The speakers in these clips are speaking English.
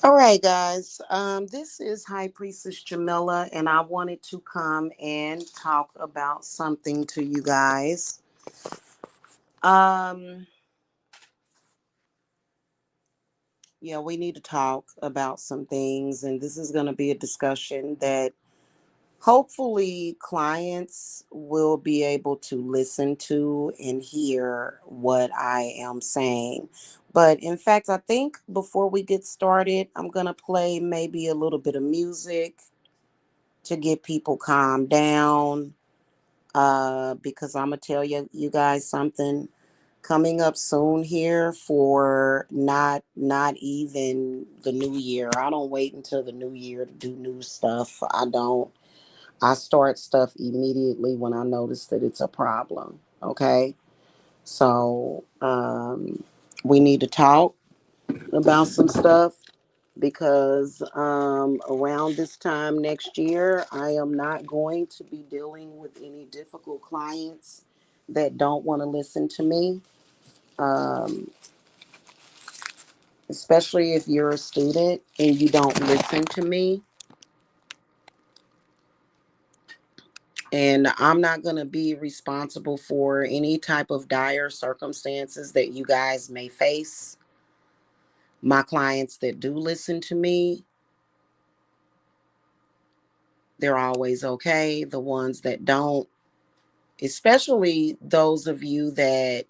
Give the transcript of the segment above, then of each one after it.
All right, guys. This is High Priestess Jamila, and I wanted to come and talk about something to you guys. Um, yeah, we need to talk about some things, and this is going to be a discussion that hopefully clients will be able to listen to and hear what I am saying. But in fact, I think before we get started, I'm going to play maybe a little bit of music to get people calmed down. Because I'm gonna tell you guys something coming up soon here for not even the new year. I don't wait until the new year to do new stuff. I don't. I start stuff immediately when I notice that it's a problem. Okay, so we need to talk about some stuff because around this time next year, I am not going to be dealing with any difficult clients that don't want to listen to me, um, especially if you're a student and you don't listen to me. And I'm not going to be responsible for any type of dire circumstances that you guys may face. My clients that do listen to me, they're always okay. The ones that don't, especially those of you that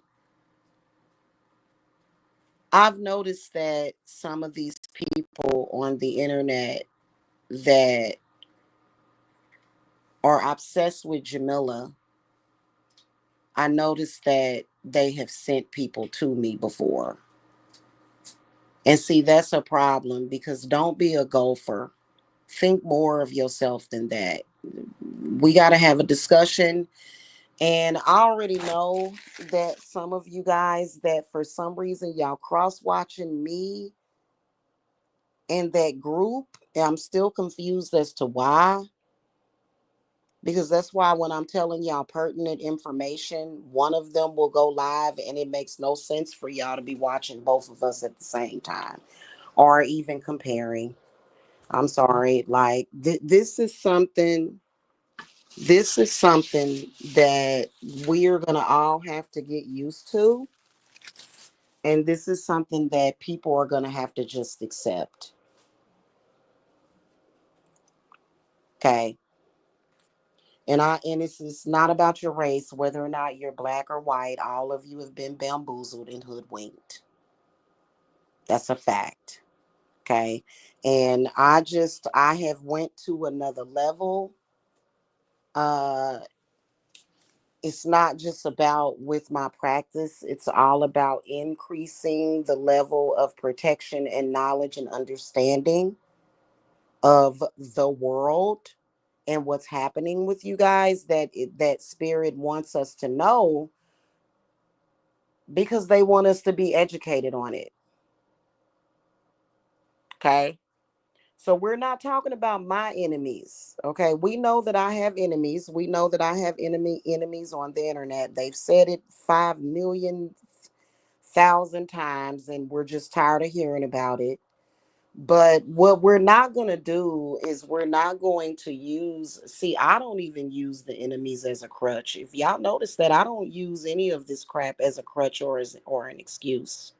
I've noticed that some of these people on the internet that are obsessed with Jamila, I noticed that they have sent people to me before. And see, that's a problem because don't be a gopher. Think more of yourself than that. We got to have a discussion. And I already know that some of you guys that for some reason y'all cross watching me in that group. I'm still confused as to why. Because that's why when I'm telling y'all pertinent information, one of them will go live and it makes no sense for y'all to be watching both of us at the same time or even comparing. I'm sorry. Like this is something that we're going to all have to get used to. And this is something that people are going to have to just accept. Okay. And this is not about your race, whether or not you're black or white. All of you have been bamboozled and hoodwinked. That's a fact. Okay. And I have went to another level. Uh it's not just about with my practice, it's all about increasing the level of protection and knowledge and understanding of the world and what's happening with you guys that spirit wants us to know because they want us to be educated on it. Okay. So we're not talking about my enemies. Okay. We know that I have enemies. We know that I have enemies on the internet. They've said it 5 million thousand times and we're just tired of hearing about it. But what we're not going to do is we're not going to see, I don't even use the enemies as a crutch. If y'all notice that I don't use any of this crap as a crutch or an excuse.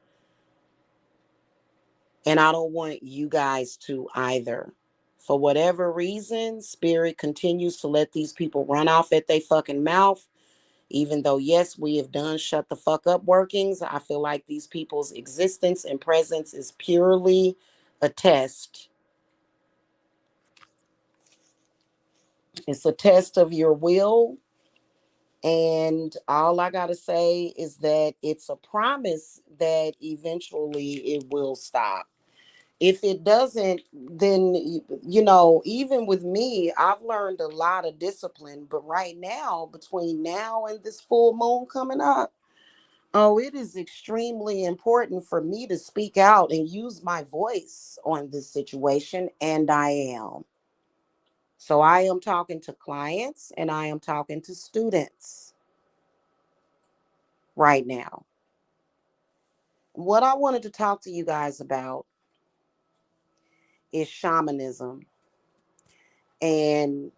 And I don't want you guys to either. For whatever reason, spirit continues to let these people run off at their fucking mouth. Even though, yes, we have done shut the fuck up workings, I feel like these people's existence and presence is purely a test. It's a test of your will. And all I got to say is that it's a promise that eventually it will stop. If it doesn't, then even with me, I've learned a lot of discipline. But right now, between now and this full moon coming up, oh, it is extremely important for me to speak out and use my voice on this situation, and I am. So I am talking to clients and I am talking to students right now. What I wanted to talk to you guys about is shamanism. And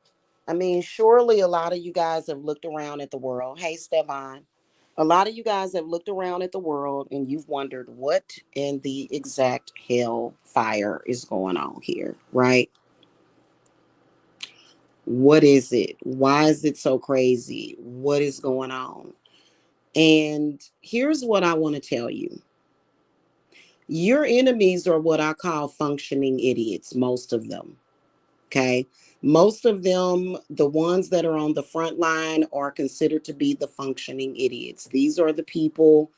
I mean, surely a lot of you guys have looked around at the world. Hey, Stevan. A lot of you guys have looked around at the world and you've wondered what in the exact hell fire is going on here, right? What is it? Why is it so crazy? What is going on? And here's what I want to tell you. Your enemies are what I call functioning idiots, most of them. Okay. Most of them, the ones that are on the front line, are considered to be the functioning idiots. These are the people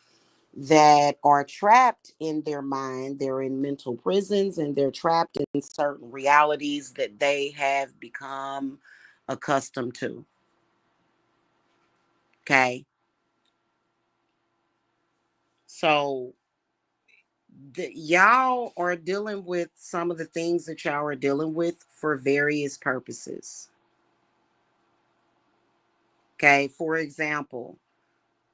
that are trapped in their mind. They're in mental prisons and they're trapped in certain realities that they have become accustomed to. Okay. So y'all are dealing with some of the things that y'all are dealing with for various purposes. Okay. For example,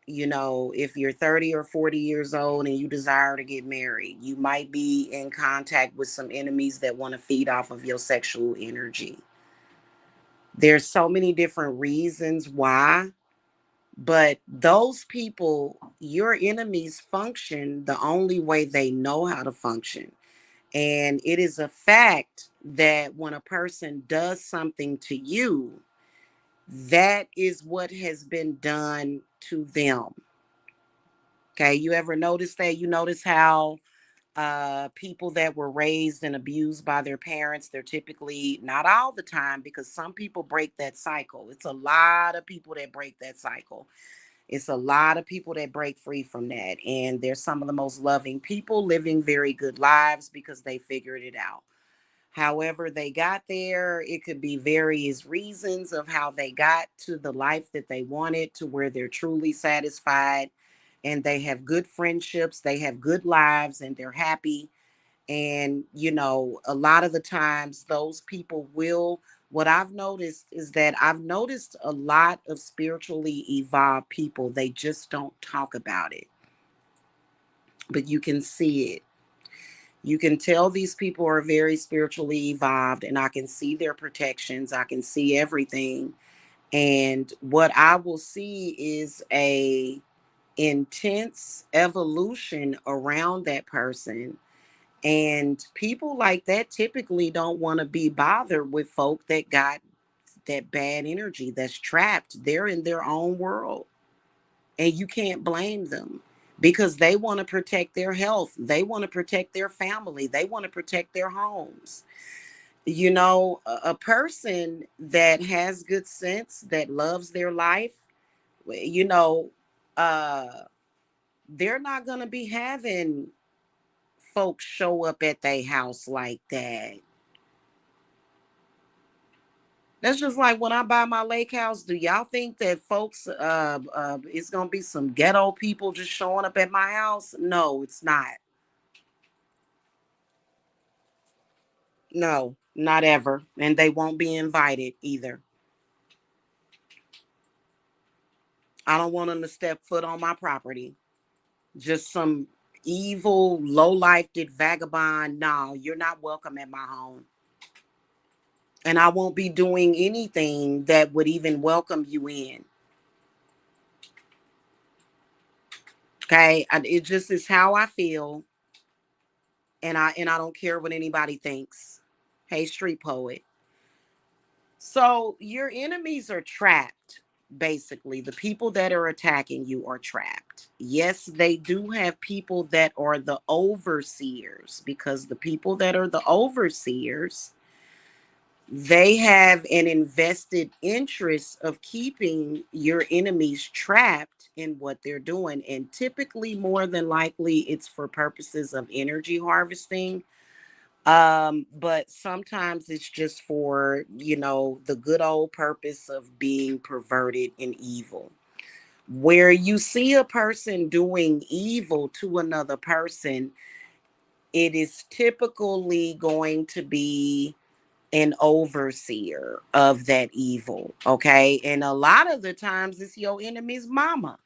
if you're 30 or 40 years old and you desire to get married, you might be in contact with some enemies that want to feed off of your sexual energy. There's so many different reasons why, but those people, your enemies, function the only way they know how to function. And it is a fact that when a person does something to you, that is what has been done to them. Okay, you ever notice that? You notice how people that were raised and abused by their parents, they're typically, not all the time, because some people break that cycle. It's a lot of people that break that cycle. It's a lot of people that break free from that. And they're some of the most loving people living very good lives because they figured it out. However, they got there, it could be various reasons of how they got to the life that they wanted, to where they're truly satisfied and they have good friendships, they have good lives, and they're happy. And, a lot of the times those people will, what I've noticed is that I've noticed a lot of spiritually evolved people, they just don't talk about it, but you can see it. You can tell these people are very spiritually evolved, and I can see their protections. I can see everything. And what I will see is a intense evolution around that person. And people like that typically don't want to be bothered with folk that got that bad energy, that's trapped. They're in their own world. And you can't blame them because they want to protect their health. They want to protect their family. They want to protect their homes. A person that has good sense, that loves their life, you know, uh, they're not going to be having folks show up at their house like that. That's just like when I buy my lake house. Do y'all think that folks, it's gonna be some ghetto people just showing up at my house? No, it's not. No, not ever. And they won't be invited either. I don't want them to step foot on my property. Just some evil, low-lifed vagabond. No, you're not welcome at my home. And I won't be doing anything that would even welcome you in. Okay. It just is how I feel. And I don't care what anybody thinks. Hey, street poet. So your enemies are trapped. Basically, the people that are attacking you are trapped. Yes, they do have people that are the overseers, because the people that are the overseers, they have an invested interest of keeping your enemies trapped in what they're doing. And typically, more than likely, it's for purposes of energy harvesting. But sometimes it's just for, the good old purpose of being perverted and evil. Where you see a person doing evil to another person, it is typically going to be an overseer of that evil. Okay. And a lot of the times it's your enemy's mama.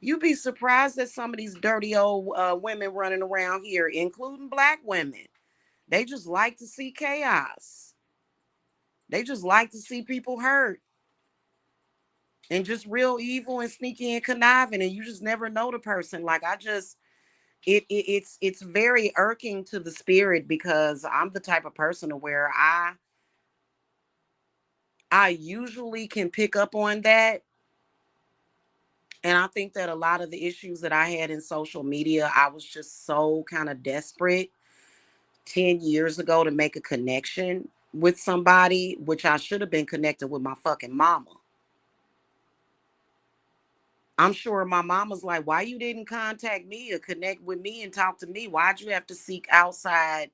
You'd be surprised at some of these dirty old women running around here, including black women. They just like to see chaos. They just like to see people hurt and just real evil and sneaky and conniving, and you just never know the person. Like I just it's very irking to the spirit because I'm the type of person to where I usually can pick up on that. And I think that a lot of the issues that I had in social media, I was just so kind of desperate 10 years ago to make a connection with somebody, which I should have been connected with my fucking mama. I'm sure my mama's like, why you didn't contact me or connect with me and talk to me? Why'd you have to seek outside,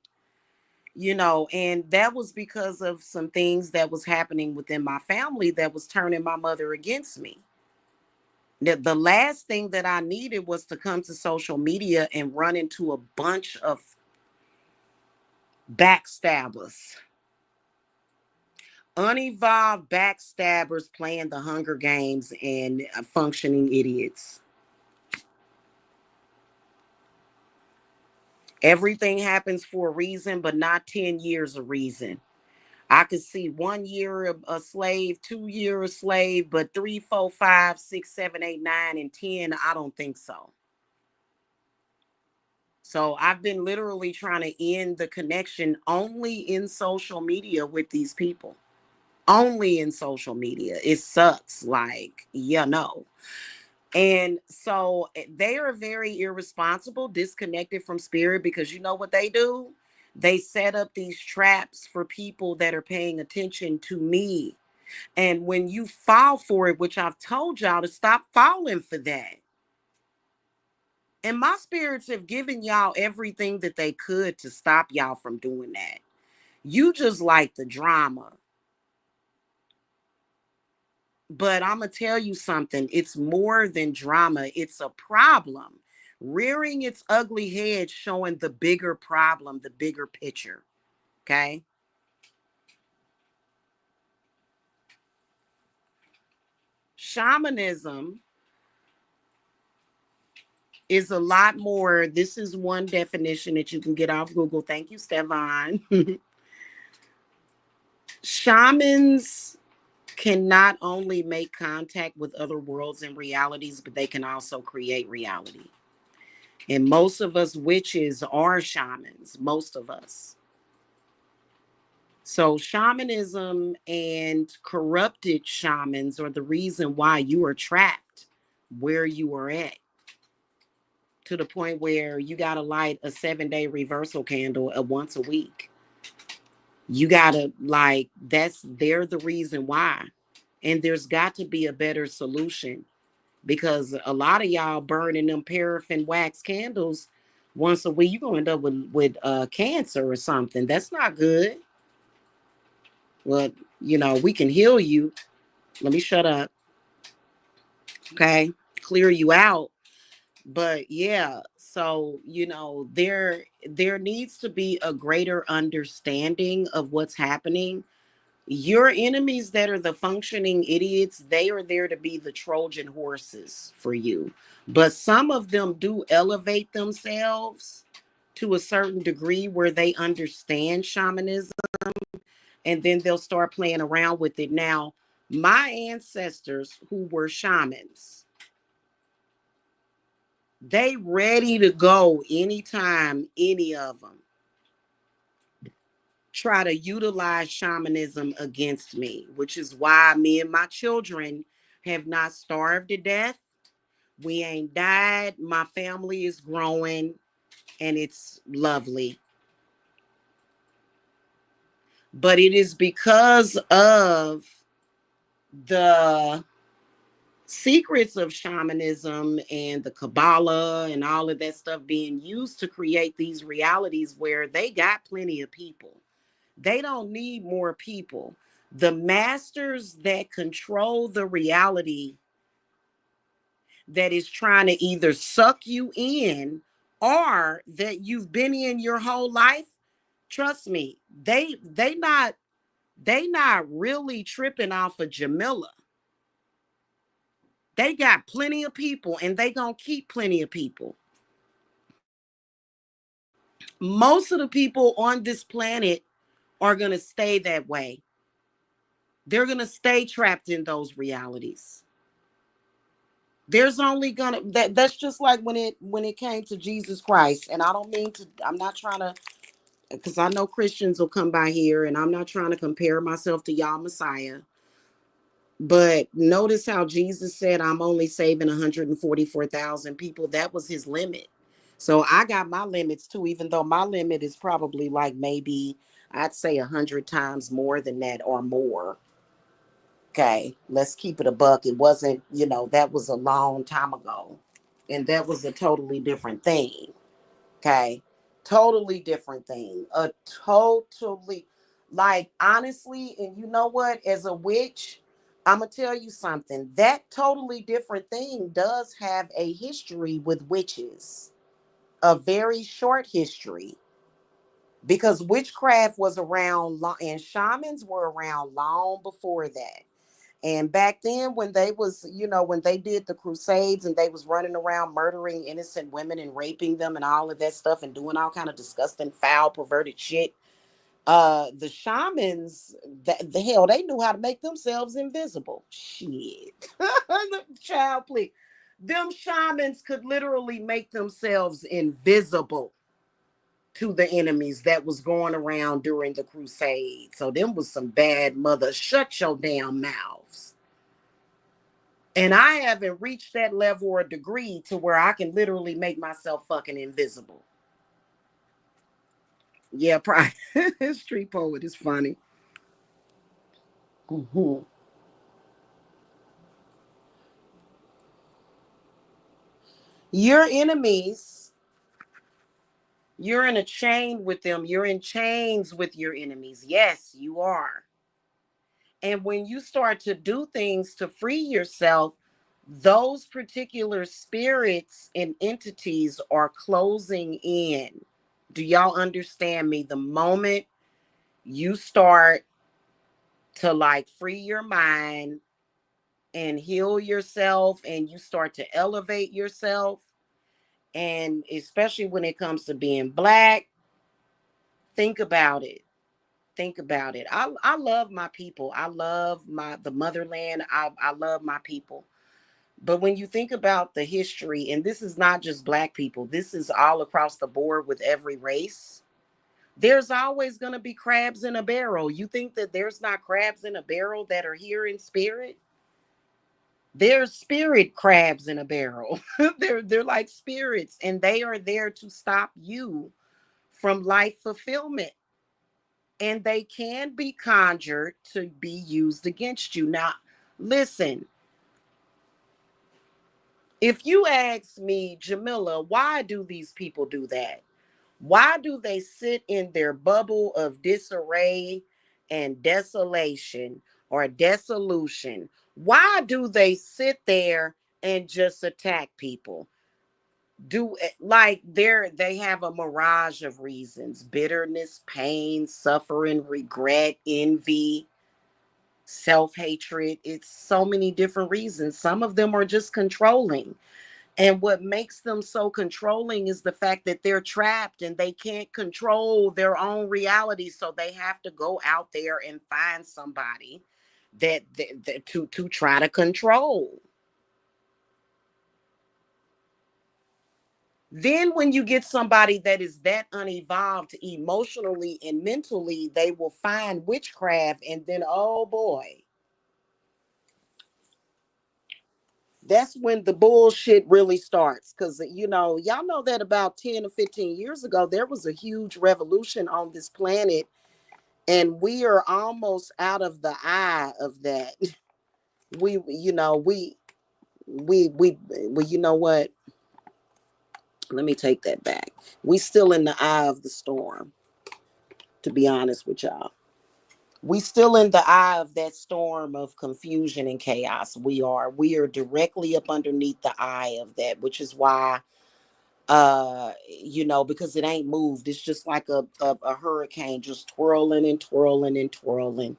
And that was because of some things that was happening within my family that was turning my mother against me. The last thing that I needed was to come to social media and run into a bunch of backstabbers, unevolved backstabbers playing the Hunger Games and functioning idiots. Everything happens for a reason, but not 10 years of reason. I could see 1 year a slave, 2 year a slave, but 3, 4, 5, 6, 7, 8, 9, and 10, I don't think so. So I've been literally trying to end the connection only in social media with these people. Only in social media. It sucks. Like, no. And so they are very irresponsible, disconnected from spirit because you know what they do? They set up these traps for people that are paying attention to me. And when you fall for it, which I've told y'all to stop falling for that. And my spirits have given y'all everything that they could to stop y'all from doing that. You just like the drama. But I'm going to tell you something. It's more than drama. It's a problem. Rearing its ugly head, showing the bigger problem, the bigger picture. Okay. Shamanism is a lot more. This is one definition that you can get off Google. Thank you, Stefan. Shamans can not only make contact with other worlds and realities, but they can also create reality. And most of us witches are shamans, most of us. So, shamanism and corrupted shamans are the reason why you are trapped where you are at, to the point where you got to light a 7-day reversal candle once a week. You got to, they're the reason why. And there's got to be a better solution because a lot of y'all burning them paraffin wax candles once a week, you're going to end up with cancer or something. That's not good. Well, we can heal you. Let me shut up. Okay. Clear you out. But yeah, so there needs to be a greater understanding of what's happening. Your enemies that are the functioning idiots, they are there to be the Trojan horses for you. But some of them do elevate themselves to a certain degree where they understand shamanism, and then they'll start playing around with it. Now, my ancestors who were shamans, they ready to go anytime any of them try to utilize shamanism against me, which is why me and my children have not starved to death. We ain't died. My family is growing and it's lovely. But it is because of the secrets of shamanism and the Kabbalah and all of that stuff being used to create these realities where they got plenty of people. They don't need more people. The masters that control the reality that is trying to either suck you in or that you've been in your whole life, trust me, they not really tripping off of Jamila. They got plenty of people and they gonna keep plenty of people. Most of the people on this planet are going to stay that way. They're going to stay trapped in those realities. There's only gonna that's just like when it came to Jesus Christ. And I don't mean to, I'm not trying to, because I know Christians will come by here, and I'm not trying to compare myself to y'all Messiah. But notice how Jesus said, I'm only saving 144,000 people. That was his limit. So I got my limits too, even though my limit is probably like maybe I'd say 100 times more than that or more. Okay, let's keep it a buck. It wasn't, that was a long time ago. And that was a totally different thing. Okay. Totally different thing. A totally, like, honestly, and you know what? As a witch, I'm going to tell you something. That totally different thing does have a history with witches, a very short history, because witchcraft was around and shamans were around long before that. And back then, when they was, when they did the crusades and they was running around murdering innocent women and raping them and all of that stuff and doing all kind of disgusting, foul, perverted shit, the shamans, the hell, they knew how to make themselves invisible. Shit. Child, please. Them shamans could literally make themselves invisible to the enemies that was going around during the crusade. So them was some bad mother. Shut your damn mouths. And I haven't reached that level or degree to where I can literally make myself fucking invisible. Yeah, probably. Street poet is funny. Mhm. Your enemies, you're in a chain with them. You're in chains with your enemies. Yes, you are. And when you start to do things to free yourself, those particular spirits and entities are closing in. Do y'all understand me? The moment you start to like free your mind and heal yourself and you start to elevate yourself, and especially when it comes to being black, think about it. Think about it. I love my people. I love the motherland. I love my people. But when you think about the history, and this is not just black people, this is all across the board with every race, there's always going to be crabs in a barrel. You think that there's not crabs in a barrel that are here in spirit? There's spirit crabs in a barrel. They're like spirits, and they are there to stop you from life fulfillment. And they can be conjured to be used against you. Now, listen, if you ask me, Jamila, why do these people do that? Why do they sit in their bubble of disarray and desolation or dissolution? Why do they sit there and just attack people? Like they have a mirage of reasons: bitterness, pain, suffering, regret, envy, self-hatred. It's so many different reasons. Some of them are just controlling. And what makes them so controlling is the fact that they're trapped and they can't control their own reality. So they have to go out there and find somebody that to try to control. Then when you get somebody that is that unevolved emotionally and mentally, they will find witchcraft, and then, oh boy, that's when the bullshit really starts. Because, y'all know that about 10 or 15 years ago, there was a huge revolution on this planet, and we are almost out of the eye of that. We, well, you know what? Let me take that back. We still in the eye of the storm, to be honest with y'all. We still in the eye of that storm of confusion and chaos. We are directly up underneath the eye of that, which is why because it ain't moved. It's just like a hurricane just twirling and twirling and twirling.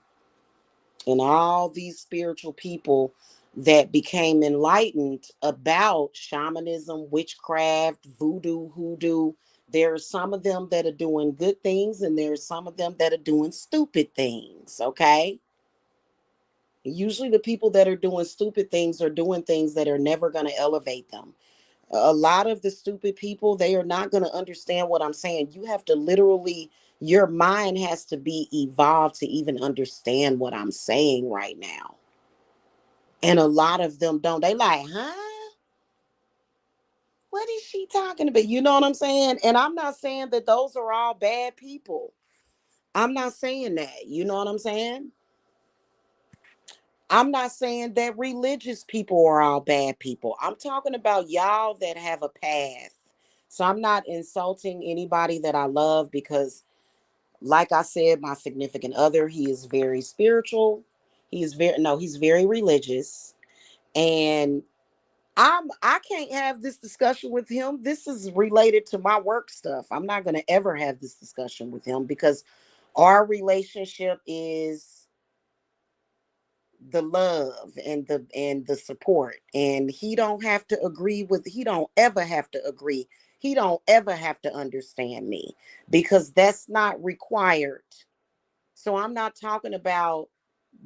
And all these spiritual people that became enlightened about shamanism, witchcraft, voodoo, hoodoo, There's some of them that are doing good things, and there's some of them that are doing stupid things, okay? Usually the people that are doing stupid things are doing things that are never going to elevate them. A lot of the stupid people, they are not going to understand what I'm saying. You have to literally, your mind has to be evolved to even understand what I'm saying right now. And a lot of them don't. They like, huh? What is she talking about? You know what I'm saying? And I'm not saying that those are all bad people. I'm not saying that. You know what I'm saying? I'm not saying that religious people are all bad people. I'm talking about y'all that have a path. So I'm not insulting anybody that I love because, like I said, my significant other, he is very spiritual. He's very religious. And I can't have this discussion with him. This is related to my work stuff. I'm not going to ever have this discussion with him because our relationship is the love and the support, and he don't ever have to agree, he don't ever have to understand me because that's not required. So I'm not talking about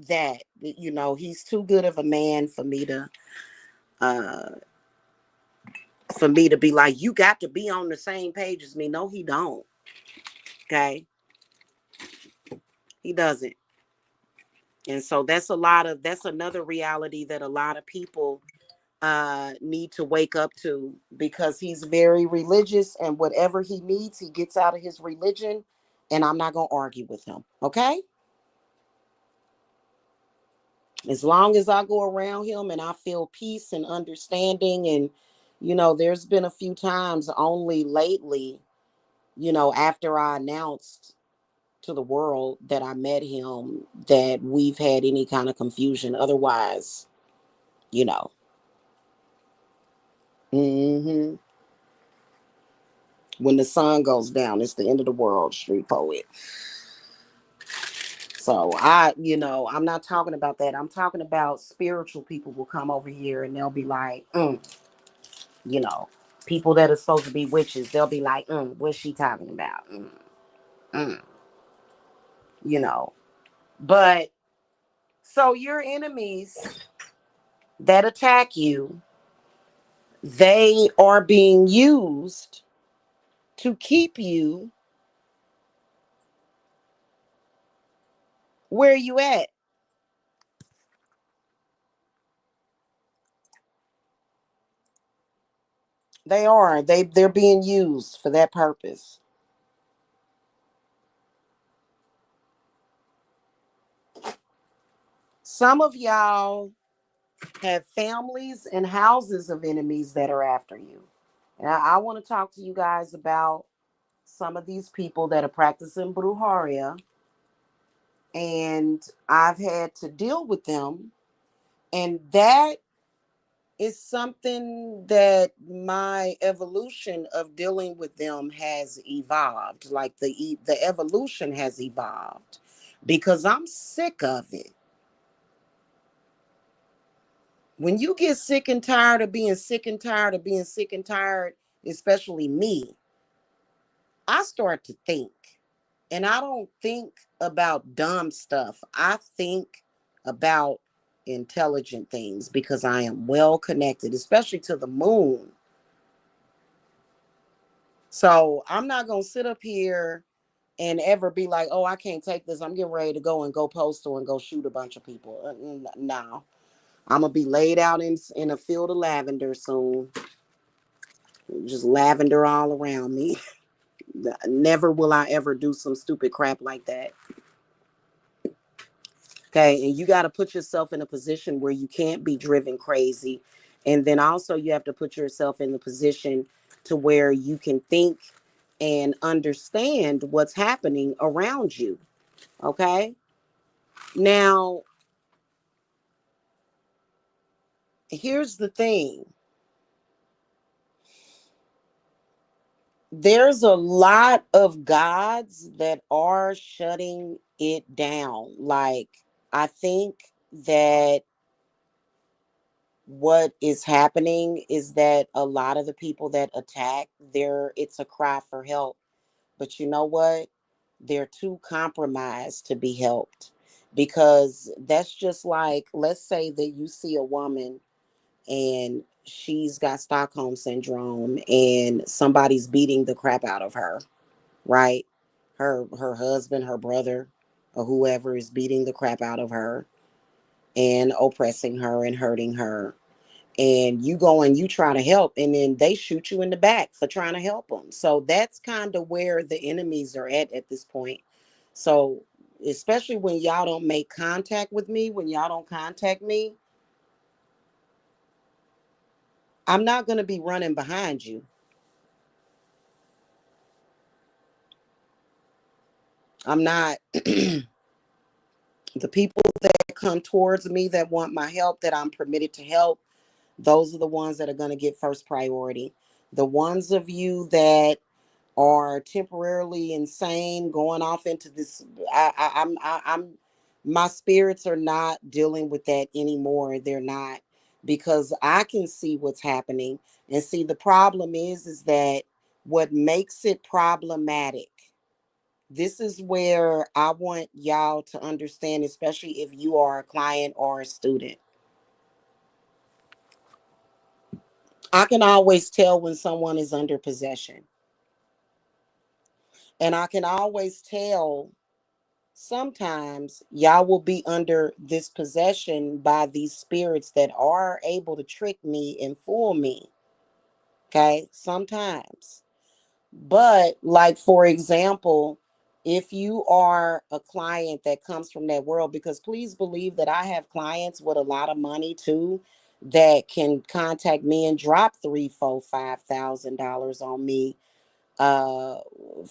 that. He's too good of a man uh for me to be like, you got to be on the same page as me. No, he don't. Okay, he doesn't. And so that's another reality that a lot of people need to wake up to, because he's very religious, and whatever he needs he gets out of his religion, and I'm not going to argue with him. Okay, as long as I go around him and I feel peace and understanding. And there's been a few times only lately, after I announced to the world that I met him, that we've had any kind of confusion. Otherwise, you know hmm when the sun goes down, it's the end of the world, street poet. So I'm not talking about that. I'm talking about spiritual people will come over here and they'll be like, you know, people that are supposed to be witches, they'll be like, what's she talking about? Mm. You know, but so your enemies that attack you, they are being used to keep you where you at. They are. They're being used for that purpose. Some of y'all have families and houses of enemies that are after you. And I want to talk to you guys about some of these people that are practicing brujeria, and I've had to deal with them, and that is something that my evolution of dealing with them has evolved. Like the evolution has evolved because I'm sick of it. When you get sick and tired of being sick and tired of being sick and tired, especially me, I start to think. And I don't think about dumb stuff. I think about intelligent things because I am well connected, especially to the moon. So I'm not going to sit up here and ever be like, oh, I can't take this. I'm getting ready to go postal and go shoot a bunch of people. No, I'm going to be laid out in a field of lavender soon. Just lavender all around me. Never will I ever do some stupid crap like that. Okay. And you got to put yourself in a position where you can't be driven crazy. And then also you have to put yourself in the position to where you can think and understand what's happening around you. Okay. Now, here's the thing. There's a lot of gods that are shutting it down. Like, I think that what is happening is that a lot of the people that attack, it's a cry for help. But you know what? They're too compromised to be helped. Because that's just like, let's say that you see a woman and she's got Stockholm syndrome and somebody's beating the crap out of her, right? Her husband, her brother, or whoever is beating the crap out of her and oppressing her and hurting her. And you go and you try to help, and then they shoot you in the back for trying to help them. So that's kind of where the enemies are at this point. So especially when y'all don't make contact with me, when y'all don't contact me, I'm not going to be running behind you. I'm not. The people that come towards me that want my help, that I'm permitted to help, those are the ones that are going to get first priority. The ones of you that are temporarily insane, going off into this, I'm, my spirits are not dealing with that anymore. They're not, because I can see what's happening. And see, the problem is that what makes it problematic, this is where I want y'all to understand, especially if you are a client or a student. I can always tell when someone is under possession. And I can always tell sometimes y'all will be under this possession by these spirits that are able to trick me and fool me. Okay, sometimes. But, like, for example, if you are a client that comes from that world, because please believe that I have clients with a lot of money too that can contact me and drop three, four, $5,000 on me uh,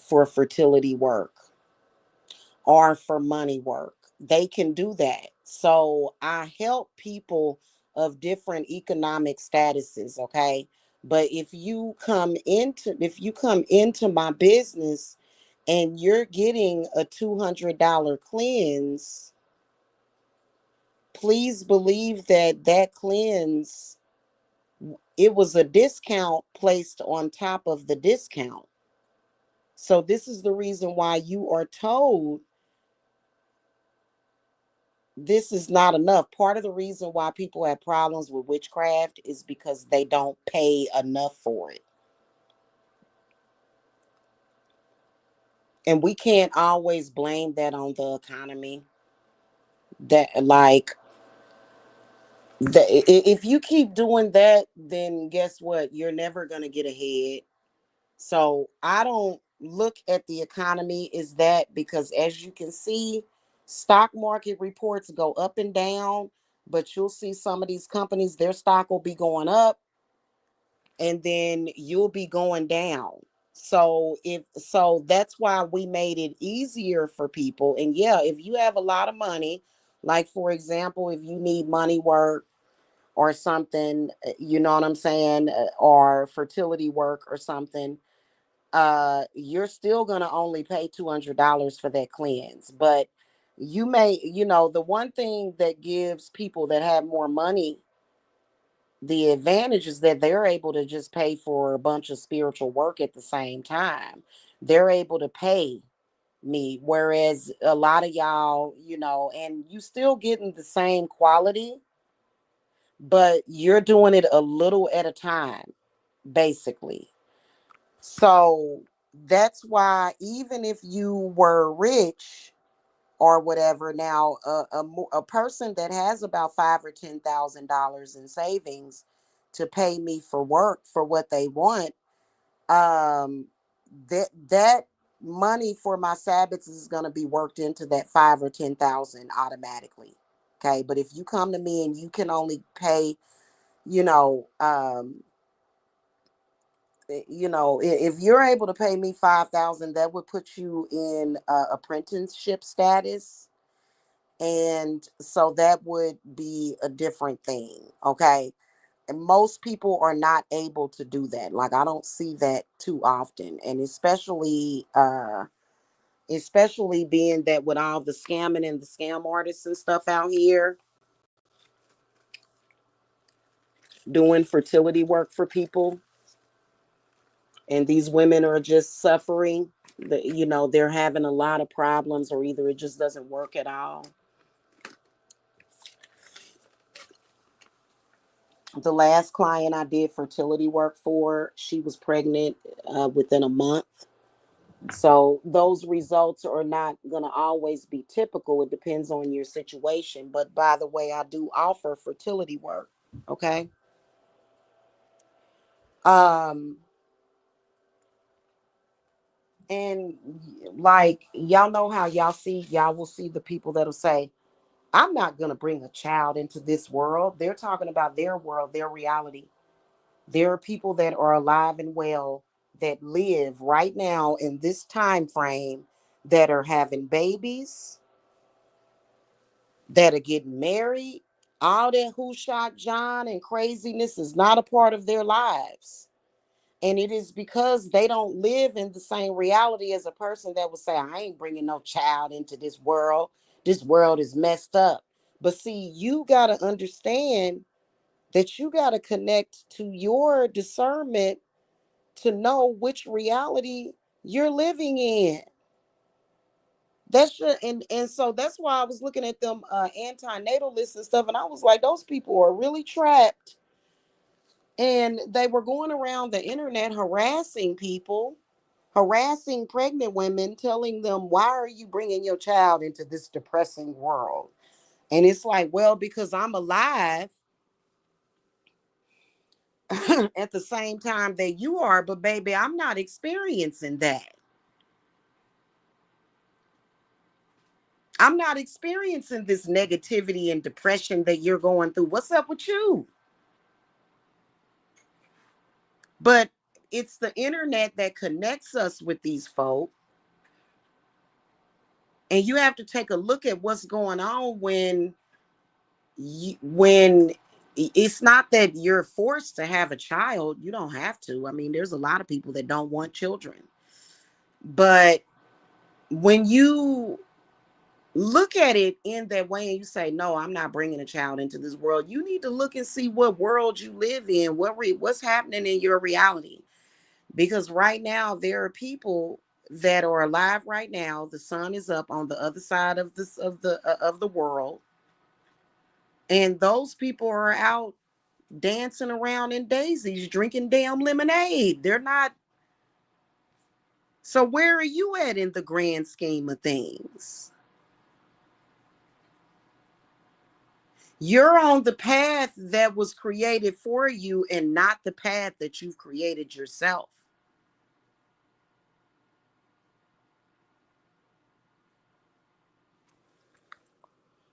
for fertility work or for money work. They can do that. So I help people of different economic statuses, okay? But if you come into my business and you're getting a $200 cleanse, please believe that that cleanse, it was a discount placed on top of the discount. So this is the reason why you are told this is not enough. Part of the reason why people have problems with witchcraft is because they don't pay enough for it. And we can't always blame that on the economy. That, like, if you keep doing that, then guess what? You're never going to get ahead. So I don't look at the economy as that, because as you can see, stock market reports go up and down, but you'll see some of these companies, their stock will be going up and then you'll be going down. So that's why we made it easier for people. And yeah, if you have a lot of money, like for example, if you need money work or something, you know what I'm saying, or fertility work or something, you're still going to only pay $200 for that cleanse. But the one thing that gives people that have more money the advantage is that they're able to just pay for a bunch of spiritual work at the same time. They're able to pay me, whereas a lot of y'all, and you still getting the same quality, but you're doing it a little at a time, basically. So that's why, even if you were rich or whatever, now a person that has about $5,000 or $10,000 in savings to pay me for work for what they want, um, that money for my Sabbaths is going to be worked into that 5 or 10,000 automatically. Okay, but if you come to me and you can only pay, you know, um, if you're able to pay me 5,000, that would put you in apprenticeship status, and so that would be a different thing. Okay, and most people are not able to do that. Like, I don't see that too often, and especially being that with all the scamming and the scam artists and stuff out here, doing fertility work for people, and these women are just suffering. They're having a lot of problems, or either it just doesn't work at all. The last client I did fertility work for, she was pregnant within a month. So those results are not going to always be typical. It depends on your situation. But by the way, I do offer fertility work. Okay. Um, and like, y'all know how y'all will see the people that'll say, I'm not going to bring a child into this world. They're talking about their world, their reality. There are people that are alive and well that live right now in this time frame that are having babies, that are getting married. All that who shot John and craziness is not a part of their lives. And it is because they don't live in the same reality as a person that would say, I ain't bringing no child into this world. This world is messed up. But see, you got to understand that you got to connect to your discernment to know which reality you're living in. And so that's why I was looking at them antinatalists and stuff, and I was like, those people are really trapped. And they were going around the internet harassing people, harassing pregnant women, telling them, why are you bringing your child into this depressing world? And it's like, well, because I'm alive at the same time that you are, but baby, I'm not experiencing that. I'm not experiencing this negativity and depression that you're going through. What's up with you? But it's the internet that connects us with these folk. And you have to take a look at what's going on when it's not that you're forced to have a child. You don't have to. I mean, there's a lot of people that don't want children. But when you look at it in that way and you say, no, I'm not bringing a child into this world, you need to look and see what world you live in, what's happening in your reality. Because right now there are people that are alive right now. The sun is up on the other side of the world, and those people are out dancing around in daisies, drinking damn lemonade. They're not. So where are you at in the grand scheme of things? You're on the path that was created for you and not the path that you've created yourself.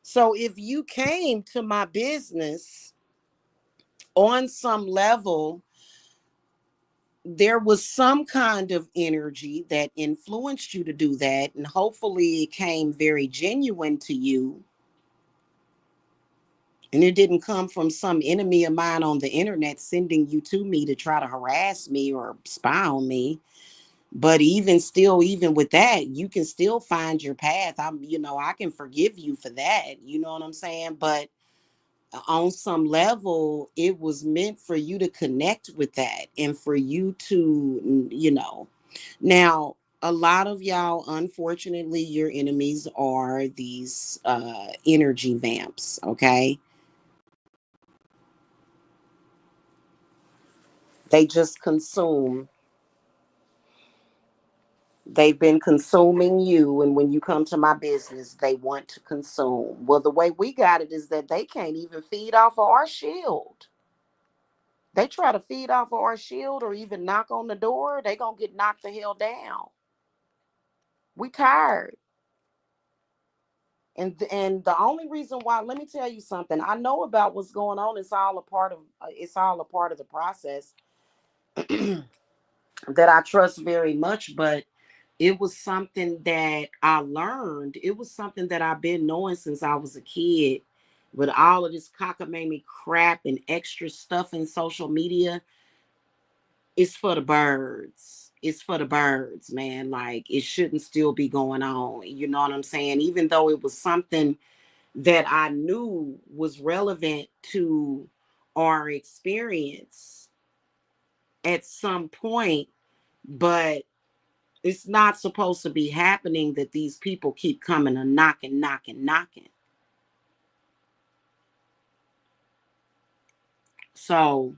So if you came to my business on some level, there was some kind of energy that influenced you to do that, and hopefully it came very genuine to you, and it didn't come from some enemy of mine on the internet sending you to me to try to harass me or spy on me. But even still, even with that, you can still find your path. I can forgive you for that. You know what I'm saying? But on some level, it was meant for you to connect with that and for you to, now, a lot of y'all, unfortunately, your enemies are these energy vamps, okay? They just consume. They've been consuming you, and when you come to my business, they want to consume. Well, the way we got it is that they can't even feed off of our shield. They try to feed off of our shield or even knock on the door, they gonna get knocked the hell down. We tired. And the only reason why, let me tell you something. I know about what's going on. It's all a part of the process that I trust very much, but it was something that I learned. It was something that I've been knowing since I was a kid. With all of this cockamamie crap and extra stuff in social media, it's for the birds. It's for the birds, man. Like, it shouldn't still be going on. You know what I'm saying? Even though it was something that I knew was relevant to or experience at some point, but it's not supposed to be happening that these people keep coming and knocking, knocking, knocking. So,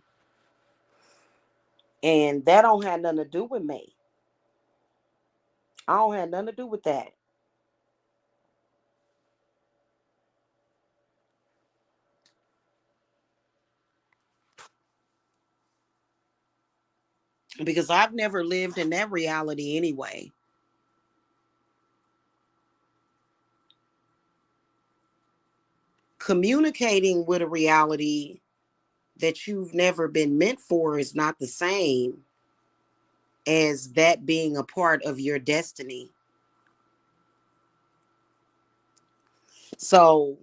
and that don't have nothing to do with me. I don't have nothing to do with that. Because I've never lived in that reality anyway. Communicating with a reality that you've never been meant for is not the same as that being a part of your destiny. So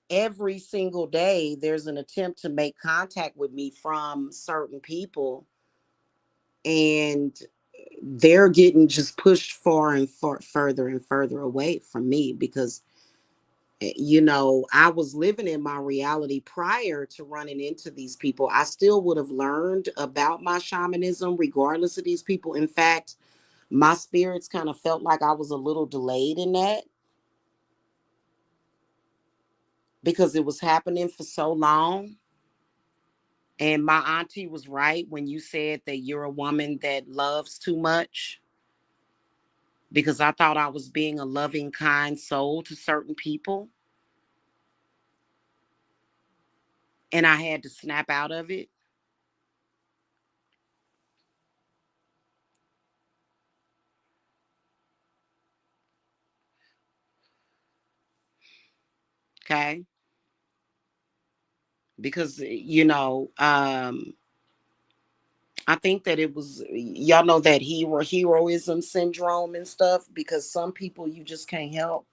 every single day, there's an attempt to make contact with me from certain people, and they're getting just pushed far and further and further away from me because I was living in my reality prior to running into these people. I still would have learned about my shamanism regardless of these people. In fact, my spirits kind of felt like I was a little delayed in that because it was happening for so long. And my auntie was right when you said that you're a woman that loves too much, because I thought I was being a loving, kind soul to certain people, and I had to snap out of it. Okay. Because, I think that it was, y'all know that heroism syndrome and stuff, because some people you just can't help.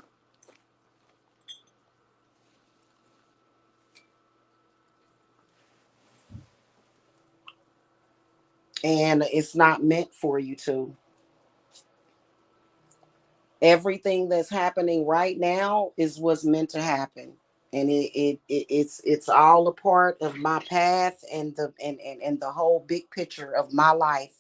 And it's not meant for you to. Everything that's happening right now is what's meant to happen. And it's all a part of my path and the whole big picture of my life,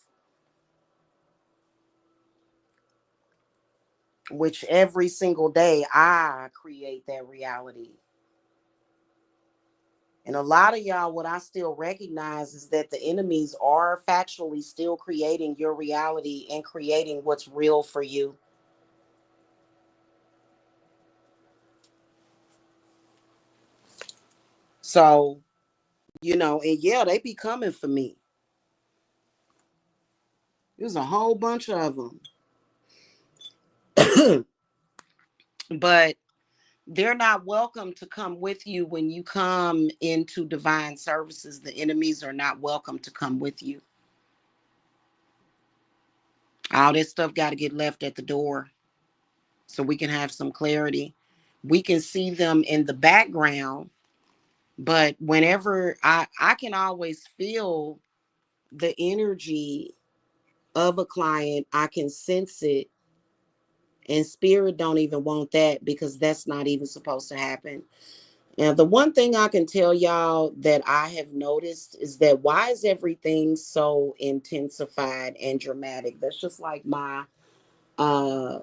which every single day I create that reality. And a lot of y'all, what I still recognize is that the enemies are factually still creating your reality and creating what's real for you. So, and yeah, they be coming for me. There's a whole bunch of them. But they're not welcome to come with you when you come into divine services. The enemies are not welcome to come with you. All this stuff got to get left at the door so we can have some clarity. We can see them in the background, but whenever I can always feel the energy of a client, I can sense it, and spirit don't even want that because that's not even supposed to happen. Now, the one thing I can tell y'all that I have noticed is that why is everything so intensified and dramatic? That's just like my uh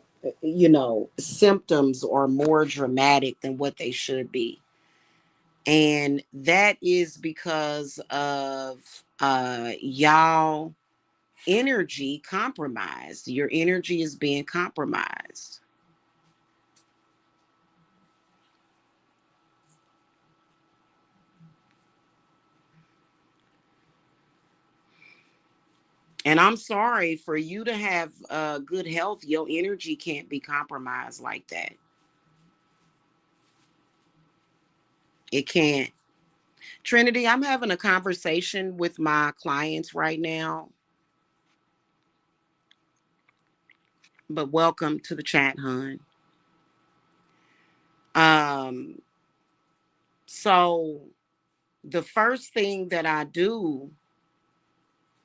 symptoms are more dramatic than what they should be. And that is because of y'all energy compromised. Your energy is being compromised. And I'm sorry, for you to have good health, your energy can't be compromised like that. It can't. Trinity, I'm having a conversation with my clients right now, but welcome to the chat, hon. Um, so the first thing that I do,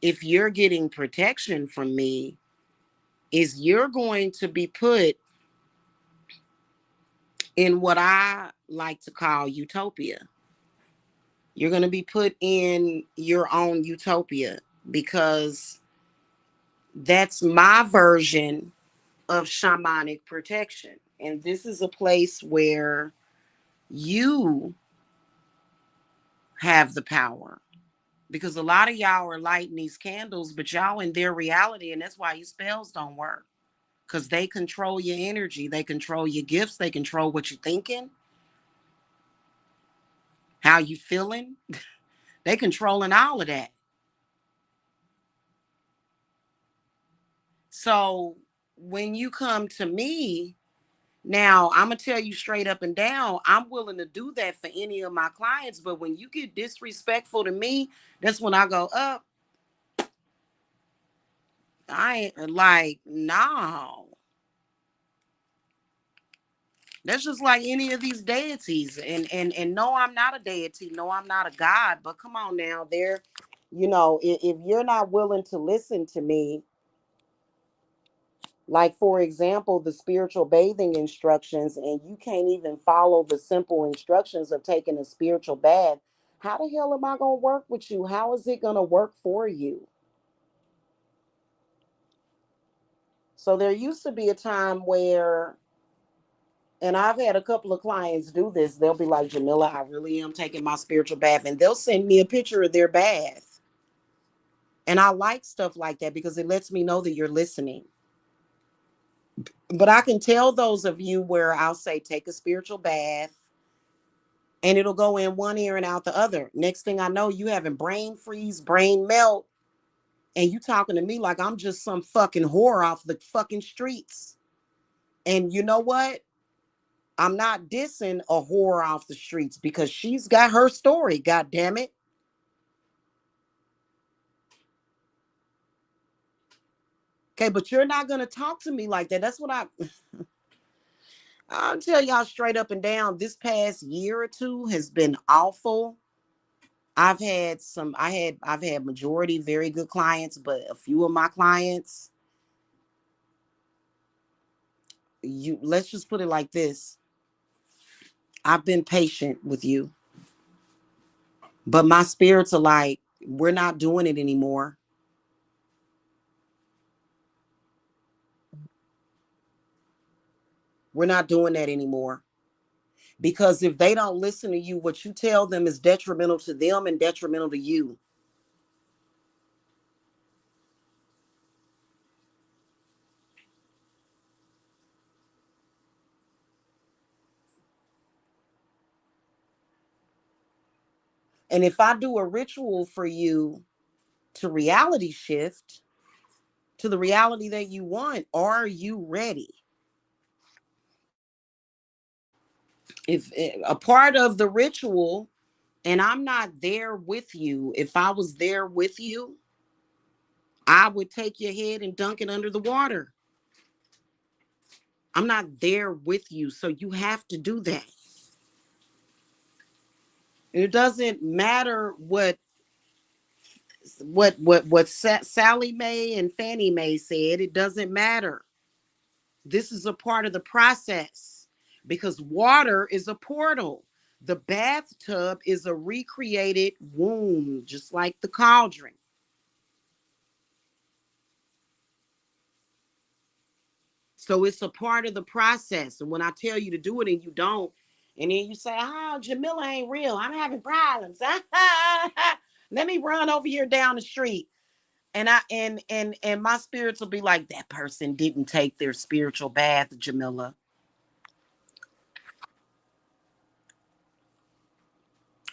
if you're getting protection from me, is you're going to be put in what I like to call utopia. You're going to be put in your own utopia, because that's my version of shamanic protection. And this is a place where you have the power, because a lot of y'all are lighting these candles, but y'all in their reality. And that's why your spells don't work, because they control your energy. They control your gifts. They control what you're thinking, how you feeling. They controlling all of that. So when you come to me, now I'm gonna tell you straight up and down, I'm willing to do that for any of my clients. But when you get disrespectful to me, that's when I go up. I ain't like, no. That's just like any of these deities. And no, I'm not a deity. No, I'm not a god. But come on now, there, if you're not willing to listen to me, like for example, the spiritual bathing instructions, and you can't even follow the simple instructions of taking a spiritual bath, how the hell am I gonna work with you? How is it gonna work for you? So there used to be a time where, and I've had a couple of clients do this. They'll be like, Jamila, I really am taking my spiritual bath. And they'll send me a picture of their bath. And I like stuff like that because it lets me know that you're listening. But I can tell those of you where I'll say, take a spiritual bath, and it'll go in one ear and out the other. Next thing I know, you having brain freeze, brain melt, and you talking to me like I'm just some fucking whore off the fucking streets. And you know what? I'm not dissing a whore off the streets, because she's got her story, god damn it. Okay, but you're not gonna talk to me like that. That's what I'll tell y'all straight up and down. This past year or two has been awful. I've had majority very good clients, but a few of my clients, let's just put it like this. I've been patient with you, but my spirits are like, we're not doing it anymore. We're not doing that anymore. Because if they don't listen to you, what you tell them is detrimental to them and detrimental to you. And if I do a ritual for you to reality shift to the reality that you want, are you ready? If a part of the ritual, and I'm not there with you, if I was there with you, I would take your head and dunk it under the water. I'm not there with you, so you have to do that. It doesn't matter what Sally Mae and Fannie Mae said. It doesn't matter. This is a part of the process, because water is a portal. The bathtub is a recreated womb, just like the cauldron. So it's a part of the process. And when I tell you to do it and you don't, and then you say, oh, Jamila ain't real, I'm having problems. Let me run over here down the street. And my spirits will be like, that person didn't take their spiritual bath, Jamila.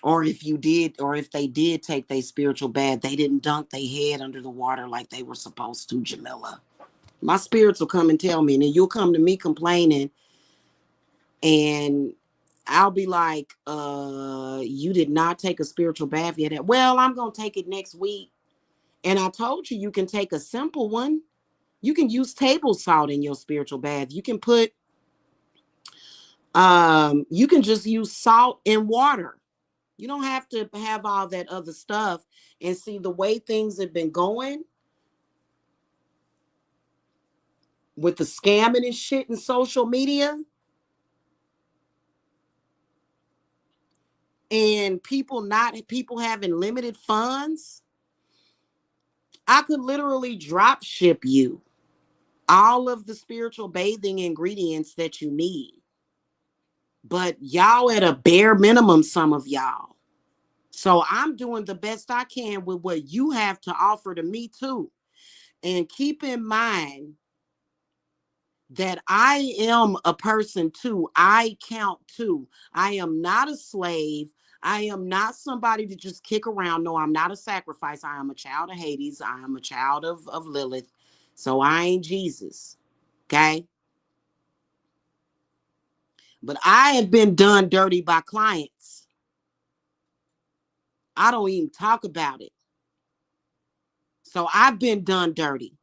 Or if you did, or if they did take their spiritual bath, they didn't dunk their head under the water like they were supposed to, Jamila. My spirits will come and tell me, and then you'll come to me complaining, and I'll be like, you did not take a spiritual bath yet. Well, I'm gonna take it next week. And I told you, you can take a simple one. You can use table salt in your spiritual bath. You can put you can just use salt and water. You don't have to have all that other stuff. And see, the way things have been going with the scamming and shit in social media, and people having limited funds, I could literally drop ship you all of the spiritual bathing ingredients that you need. But y'all at a bare minimum, some of y'all. So I'm doing the best I can with what you have to offer to me too. And keep in mind that I am a person too. I count too. I am not a slave. I am not somebody to just kick around. No, I'm not a sacrifice. I am a child of Hades. I am a child of Lilith. So I ain't Jesus. Okay. But I have been done dirty by clients. I don't even talk about it. So I've been done dirty.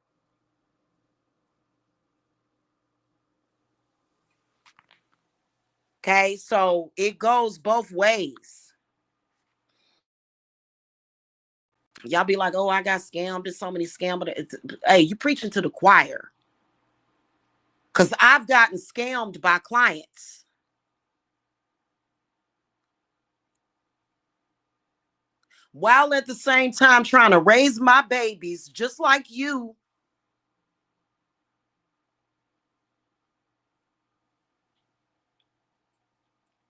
Okay. So it goes both ways. Y'all be like, oh, I got scammed. There's so many scams. Hey, you preaching to the choir. Because I've gotten scammed by clients while at the same time trying to raise my babies just like you.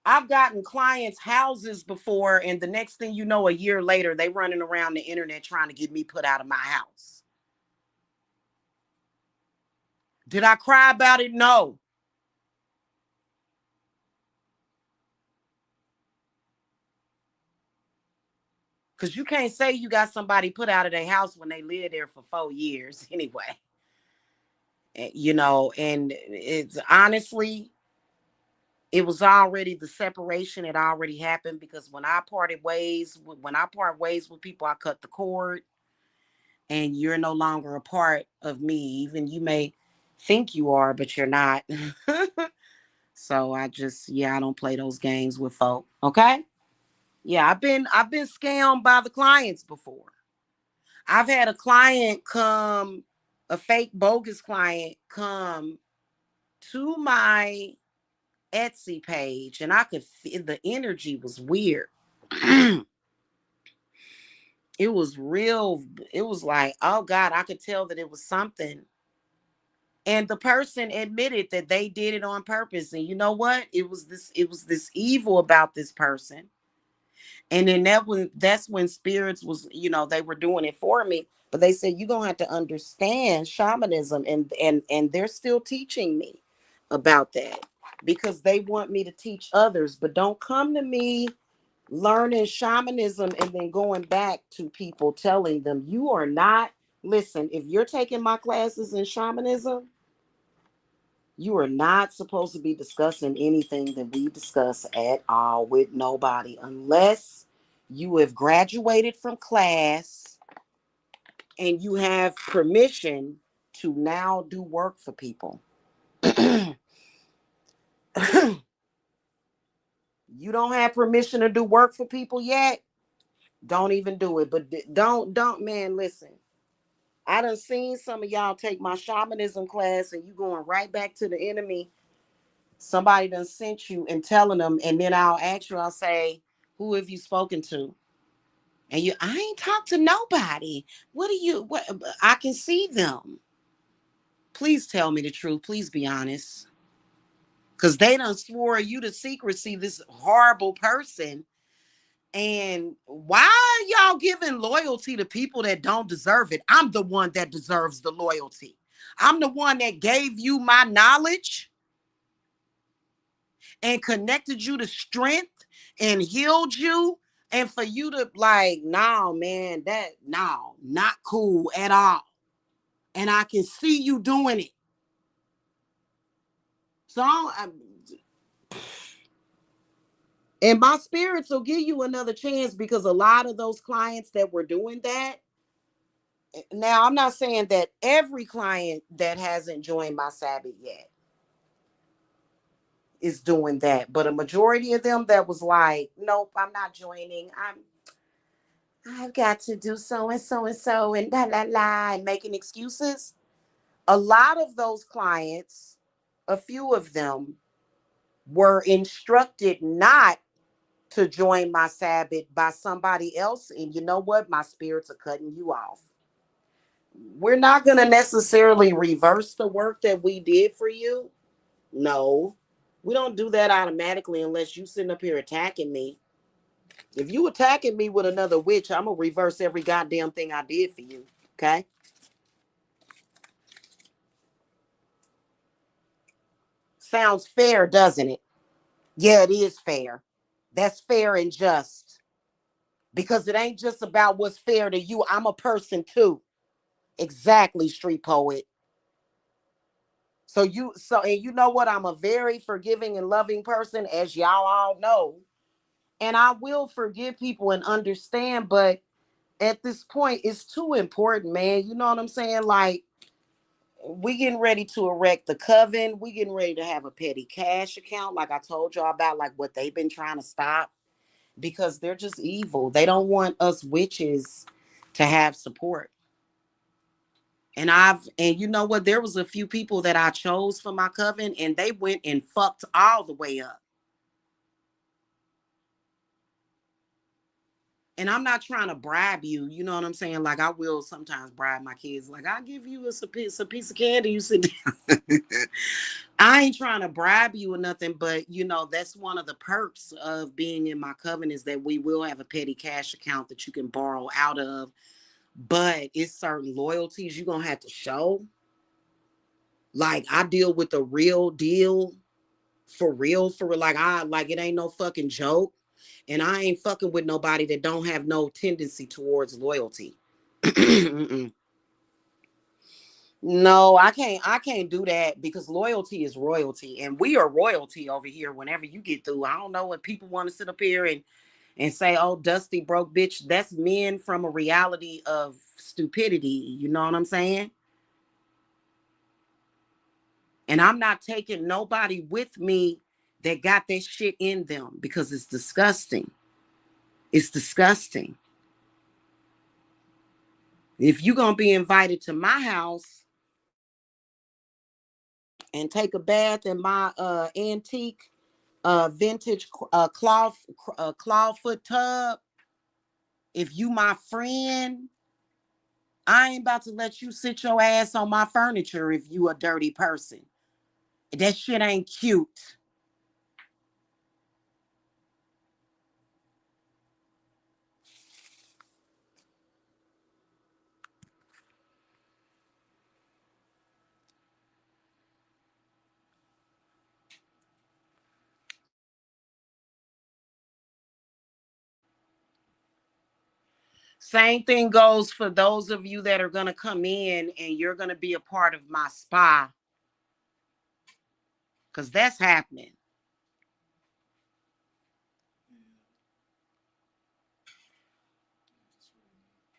I've gotten clients houses before, and the next thing you know, a year later, they running around the internet trying to get me put out of my house. Did I cry about it? No. Because you can't say you got somebody put out of their house when they lived there for 4 years anyway. And it's honestly, it was already, the separation had already happened, because when I part ways with people, I cut the cord, and you're no longer a part of me. Even you may think you are, but you're not. So I don't play those games with folk. Okay. Yeah, I've been scammed by the clients before. I've had a fake bogus client come to my Etsy page, and I could feel the energy was weird. It was real. It was like, oh God, I could tell that it was something. And the person admitted that they did it on purpose. And you know what? It was this evil about this person. And then that's when spirits was, they were doing it for me. But they said, you're gonna have to understand shamanism, and they're still teaching me about that, because they want me to teach others. But don't come to me learning shamanism and then going back to people telling them you are not. Listen, if you're taking my classes in shamanism, you are not supposed to be discussing anything that we discuss at all with nobody, unless you have graduated from class and you have permission to now do work for people. You don't have permission to do work for people yet, don't even do it. But don't, man, listen. I done seen some of y'all take my shamanism class and you going right back to the enemy. Somebody done sent you and telling them, and then I'll ask you, I'll say, who have you spoken to? And I ain't talked to nobody. What, I can see them. Please tell me the truth. Please be honest. Because they done swore you to secrecy, this horrible person. And why are y'all giving loyalty to people that don't deserve it? I'm the one that deserves the loyalty. I'm the one that gave you my knowledge and connected you to strength and healed you. And for you to like, no, man, no, not cool at all. And I can see you doing it. So and my spirits will give you another chance, because a lot of those clients that were doing that. Now, I'm not saying that every client that hasn't joined my Sabbath yet is doing that, but a majority of them that was like, nope, I'm not joining. I've got to do so and so and so and la la la, and making excuses. A lot of those clients, a few of them, were instructed not to join my Sabbath by somebody else. And you know what? My spirits are cutting you off. We're not going to necessarily reverse the work that we did for you. No, we don't do that automatically unless you sitting up here attacking me. If you attacking me with another witch, I'm going to reverse every goddamn thing I did for you. Okay? Sounds fair, doesn't it? Yeah, it is fair. That's fair and just. Because it ain't just about what's fair to you. I'm a person too. Exactly, street poet. And you know what? I'm a very forgiving and loving person, as y'all all know. And I will forgive people and understand, but at this point, it's too important, man. You know what I'm saying? Like, we getting ready to erect the coven. We getting ready to have a petty cash account, like I told y'all about, like what they've been trying to stop because they're just evil. They don't want us witches to have support. And you know what? There was a few people that I chose for my coven, and they went and fucked all the way up. And I'm not trying to bribe you. You know what I'm saying? Like I will sometimes bribe my kids. Like I'll give you a piece of candy. You sit down. I ain't trying to bribe you or nothing, but you know, that's one of the perks of being in my coven is that we will have a petty cash account that you can borrow out of. But it's certain loyalties you're gonna have to show. Like I deal with the real deal for real. Like I like it ain't no fucking joke. And I ain't fucking with nobody that don't have no tendency towards loyalty. No, I can't do that because loyalty is royalty. And we are royalty over here whenever you get through. I don't know what people want to sit up here and say, oh, dusty broke bitch. That's men from a reality of stupidity. You know what I'm saying? And I'm not taking nobody with me that got that shit in them because it's disgusting. It's disgusting. If you're going to be invited to my house and take a bath in my antique vintage clawfoot tub, if you my friend, I ain't about to let you sit your ass on my furniture if you a dirty person. That shit ain't cute. Same thing goes for those of you that are going to come in and you're going to be a part of my spa because that's happening.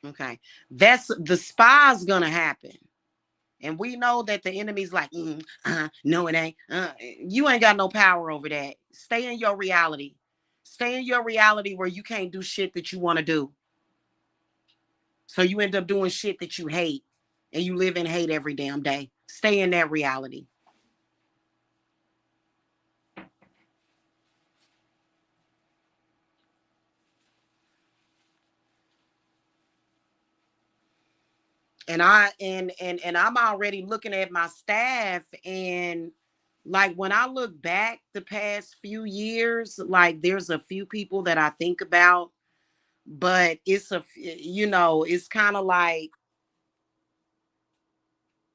Okay. That's the spa's going to happen. And we know that the enemy's like, no, it ain't. You ain't got no power over that. Stay in your reality. Stay in your reality where you can't do shit that you want to do. So you end up doing shit that you hate and you live in hate every damn day. Stay in that reality. And I'm already looking at my staff and like when I look back the past few years, like there's a few people that I think about, but it's kind of like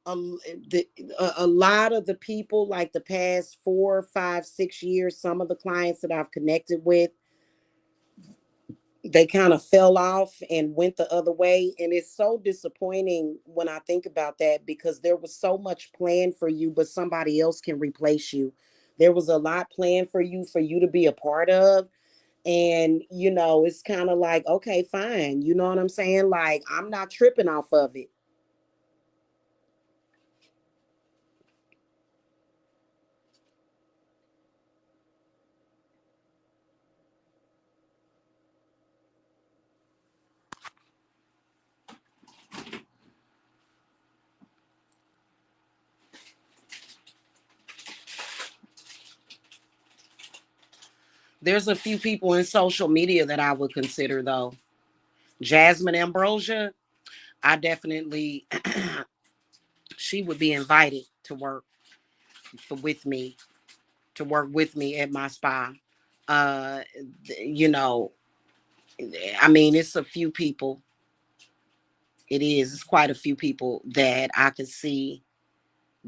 a, a lot of the people like the past 4, 5, 6 years, some of the clients that I've connected with, they kind of fell off and went the other way. And it's so disappointing when I think about that because there was so much planned for you, but somebody else can replace you. There was a lot planned for you to be a part of. And, it's kind of like, okay, fine. You know what I'm saying? Like, I'm not tripping off of it. There's a few people in social media that I would consider though. Jasmine Ambrosia, I definitely she would be invited to work with me, to work with me at my spa. Uh, you know, I mean, it's a few people. It is. It's quite a few people that I could see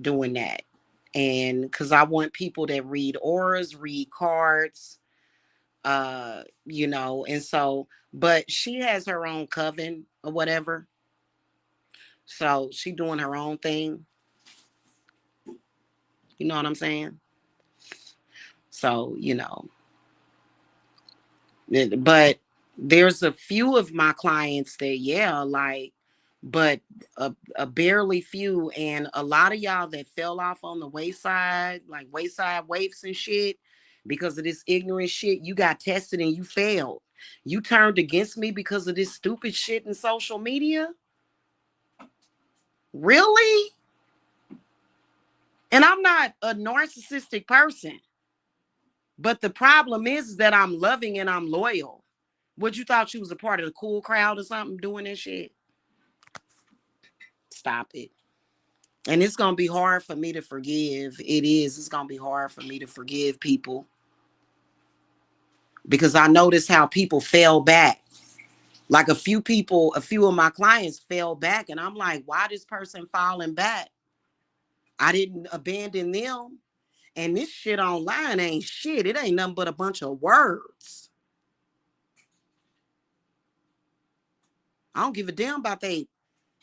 doing that. And because I want people that read auras, read cards, and so, but she has her own coven or whatever. So she doing her own thing. You know what I'm saying? So, but there's a few of my clients that, yeah, like, but a barely few, and a lot of y'all that fell off on the wayside, like wayside waifs and shit, because of this ignorant shit. You got tested and you failed. You turned against me because of this stupid shit in social media. Really? And I'm not a narcissistic person, but the problem is that I'm loving and I'm loyal. What, you thought you was a part of the cool crowd or something doing this shit? Stop it. And it's going to be hard for me to forgive. It is. It's going to be hard for me to forgive people because I noticed how people fell back. Like a few of my clients fell back, and I'm like, why this person falling back? I didn't abandon them. And this shit online ain't shit. It ain't nothing but a bunch of words. I don't give a damn about they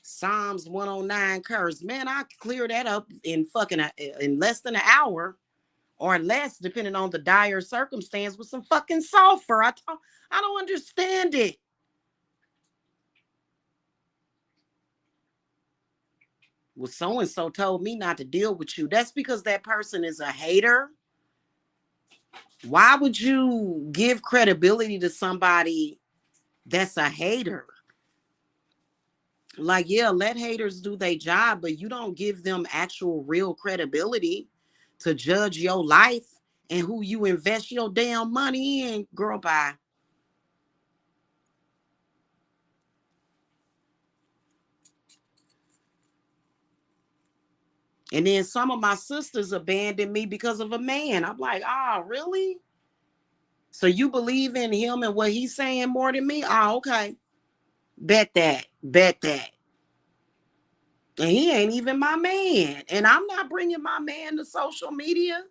Psalms 109 curse. Man, I clear that up in in less than an hour or less, depending on the dire circumstance, with some fucking sulfur. I don't understand it. Well, so and so told me not to deal with you. That's because that person is a hater. Why would you give credibility to somebody that's a hater? Like, yeah, let haters do their job, but you don't give them actual real credibility to judge your life and who you invest your damn money in. Girl, bye. And then some of my sisters abandoned me because of a man. I'm like, oh, really? So you believe in him and what he's saying more than me? Oh, okay. Bet that. Bet that. And he ain't even my man. And I'm not bringing my man to social media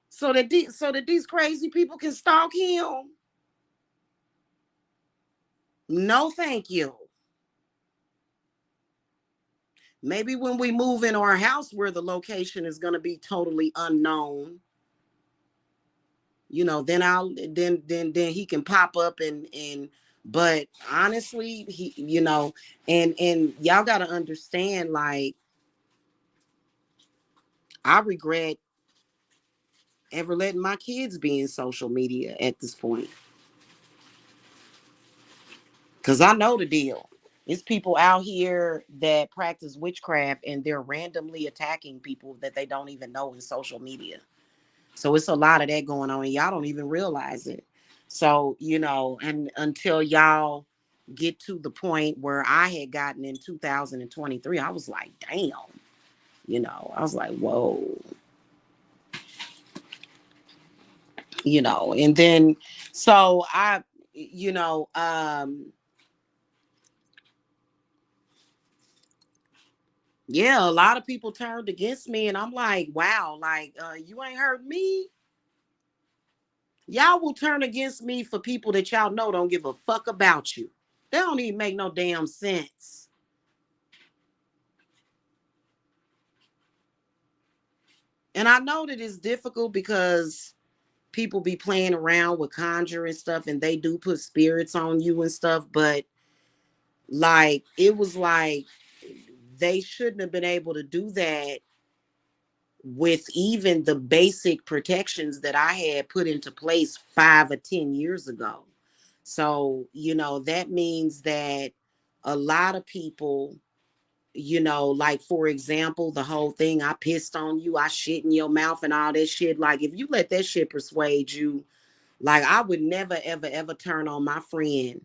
so that these crazy people can stalk him. No, thank you. Maybe when we move in our house where the location is going to be totally unknown, then then he can pop up and but honestly, and y'all got to understand, like, I regret ever letting my kids be in social media at this point, because I know the deal. It's people out here that practice witchcraft and they're randomly attacking people that they don't even know in social media. So it's a lot of that going on, and y'all don't even realize it. So, and until y'all get to the point where I had gotten in 2023, I was like, damn, I was like, whoa, and then so you know, um, yeah, a lot of people turned against me, and I'm like, wow, like, you ain't heard me. Y'all will turn against me for people that y'all know don't give a fuck about you. They don't even make no damn sense. And I know that it's difficult because people be playing around with conjure and stuff, and they do put spirits on you and stuff, but like, it was like they shouldn't have been able to do that with even the basic protections that I had put into place 5 or 10 years ago. So, that means that a lot of people Like for example, the whole thing, I pissed on you, I shit in your mouth and all that shit. Like if you let that shit persuade you, like I would never ever ever turn on my friend.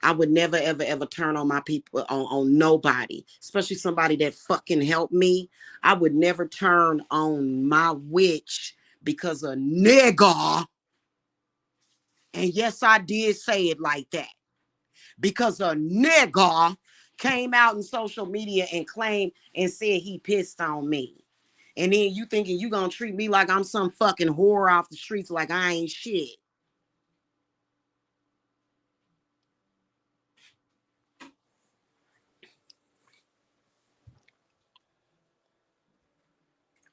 I would never ever ever turn on my people, on nobody, especially somebody that fucking helped me. I would never turn on my witch because a nigga, and yes, I did say it like that, because a nigga came out in social media and claimed and said he pissed on me. And then you thinking you gonna treat me like I'm some fucking whore off the streets, like I ain't shit.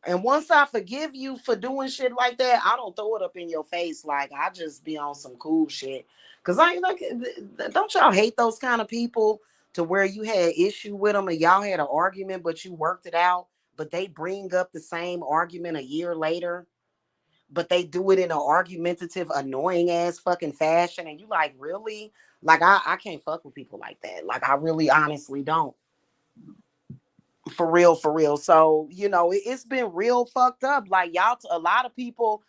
And once I forgive you for doing shit like that, I don't throw it up in your face. Like I just be on some cool shit. Cause I like, don't y'all hate those kind of people to where you had issue with them and y'all had an argument, but you worked it out, but they bring up the same argument a year later, but they do it in an argumentative, annoying ass fucking fashion, and you like, really? Like I can't fuck with people like that. Like I really honestly don't. For real, for real. So, it's been real fucked up. Like, y'all, a lot of people,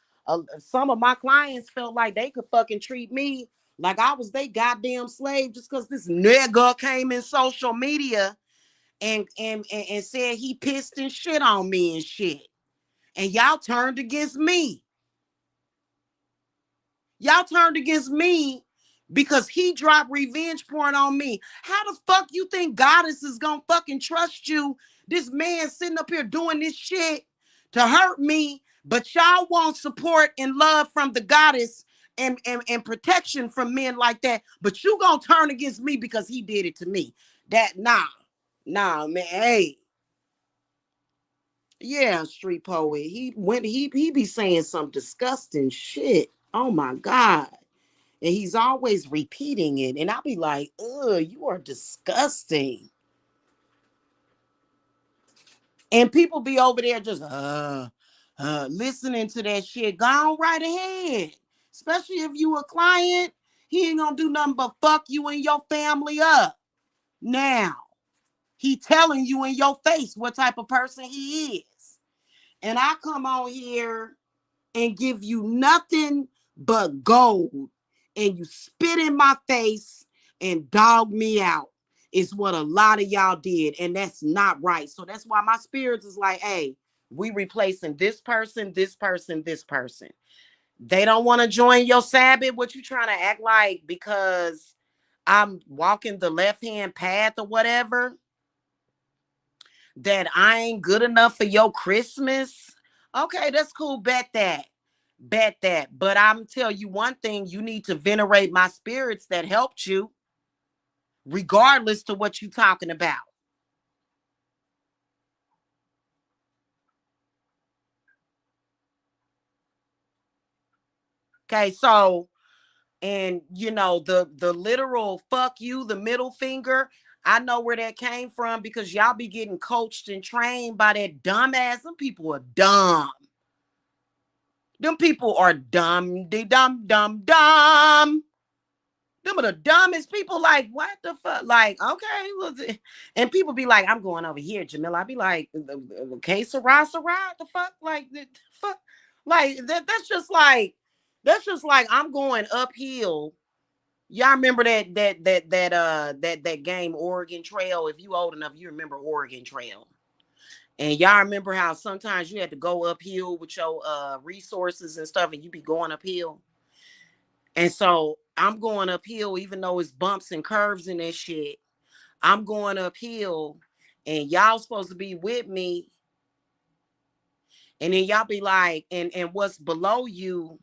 some of my clients felt like they could fucking treat me like I was they goddamn slave just because this nigga came in social media and said he pissed and shit on me and shit. And y'all turned against me. Y'all turned against me because he dropped revenge porn on me. How the fuck you think Goddess is gonna fucking trust you? This man sitting up here doing this shit to hurt me, but y'all want support and love from the Goddess and protection from men like that. But you gonna turn against me because he did it to me. Nah, man. Hey, yeah, street poet. He be saying some disgusting shit. Oh my God. And he's always repeating it. And I'll be like, ugh, you are disgusting. And people be over there just listening to that shit. Go on right ahead. Especially if you a client. He ain't gonna do nothing but fuck you and your family up. Now, he telling you in your face what type of person he is. And I come on here and give you nothing but gold, and you spit in my face and dog me out, is what a lot of y'all did, and that's not right. So that's why my spirits is like, hey, we replacing this person, this person, this person. They don't want to join your Sabbath. What you trying to act like because I'm walking the left hand path or whatever, that I ain't good enough for your Christmas? Okay, that's cool. Bet that. But I'm tell you one thing, you need to venerate my spirits that helped you, regardless to what you talking about. Okay, so, and the literal fuck you, the middle finger, I know where that came from because y'all be getting coached and trained by that dumbass. Them people are dumb. Them people are dumb, de dumb, dumb, dumb. Them are the dumbest people. Like, what the fuck? Like, okay, well, and people be like, I'm going over here, Jamila. I be like, okay, Sarah, the fuck, like, the fuck, like that. That's just like I'm going uphill. Y'all remember that game Oregon Trail? If you old enough, you remember Oregon Trail. And y'all remember how sometimes you had to go uphill with your resources and stuff, and you be going uphill. And so I'm going uphill, even though it's bumps and curves and that shit. I'm going uphill, and y'all supposed to be with me. And then y'all be like, and what's below you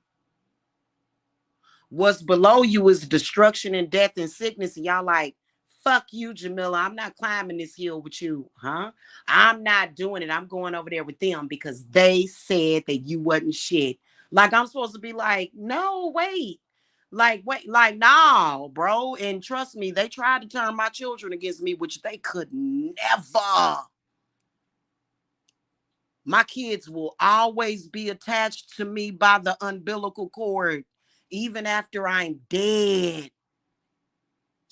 is destruction and death and sickness. And y'all like, fuck you, Jamila. I'm not climbing this hill with you, huh? I'm not doing it. I'm going over there with them because they said that you wasn't shit. Like I'm supposed to be like, no, wait. Like, wait, like, no, bro. And trust me, they tried to turn my children against me, which they could never. My kids will always be attached to me by the umbilical cord, even after I'm dead.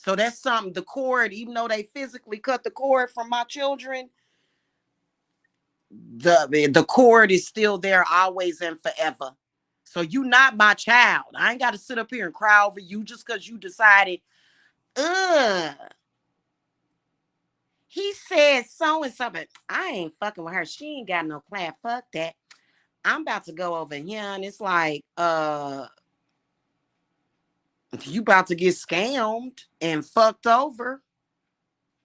So that's something, the cord, even though they physically cut the cord from my children, the cord is still there always and forever. So you not my child. I ain't got to sit up here and cry over you just because you decided, ugh, he said so and so, but I ain't fucking with her. She ain't got no clap. Fuck that. I'm about to go over here and it's like, you about to get scammed and fucked over.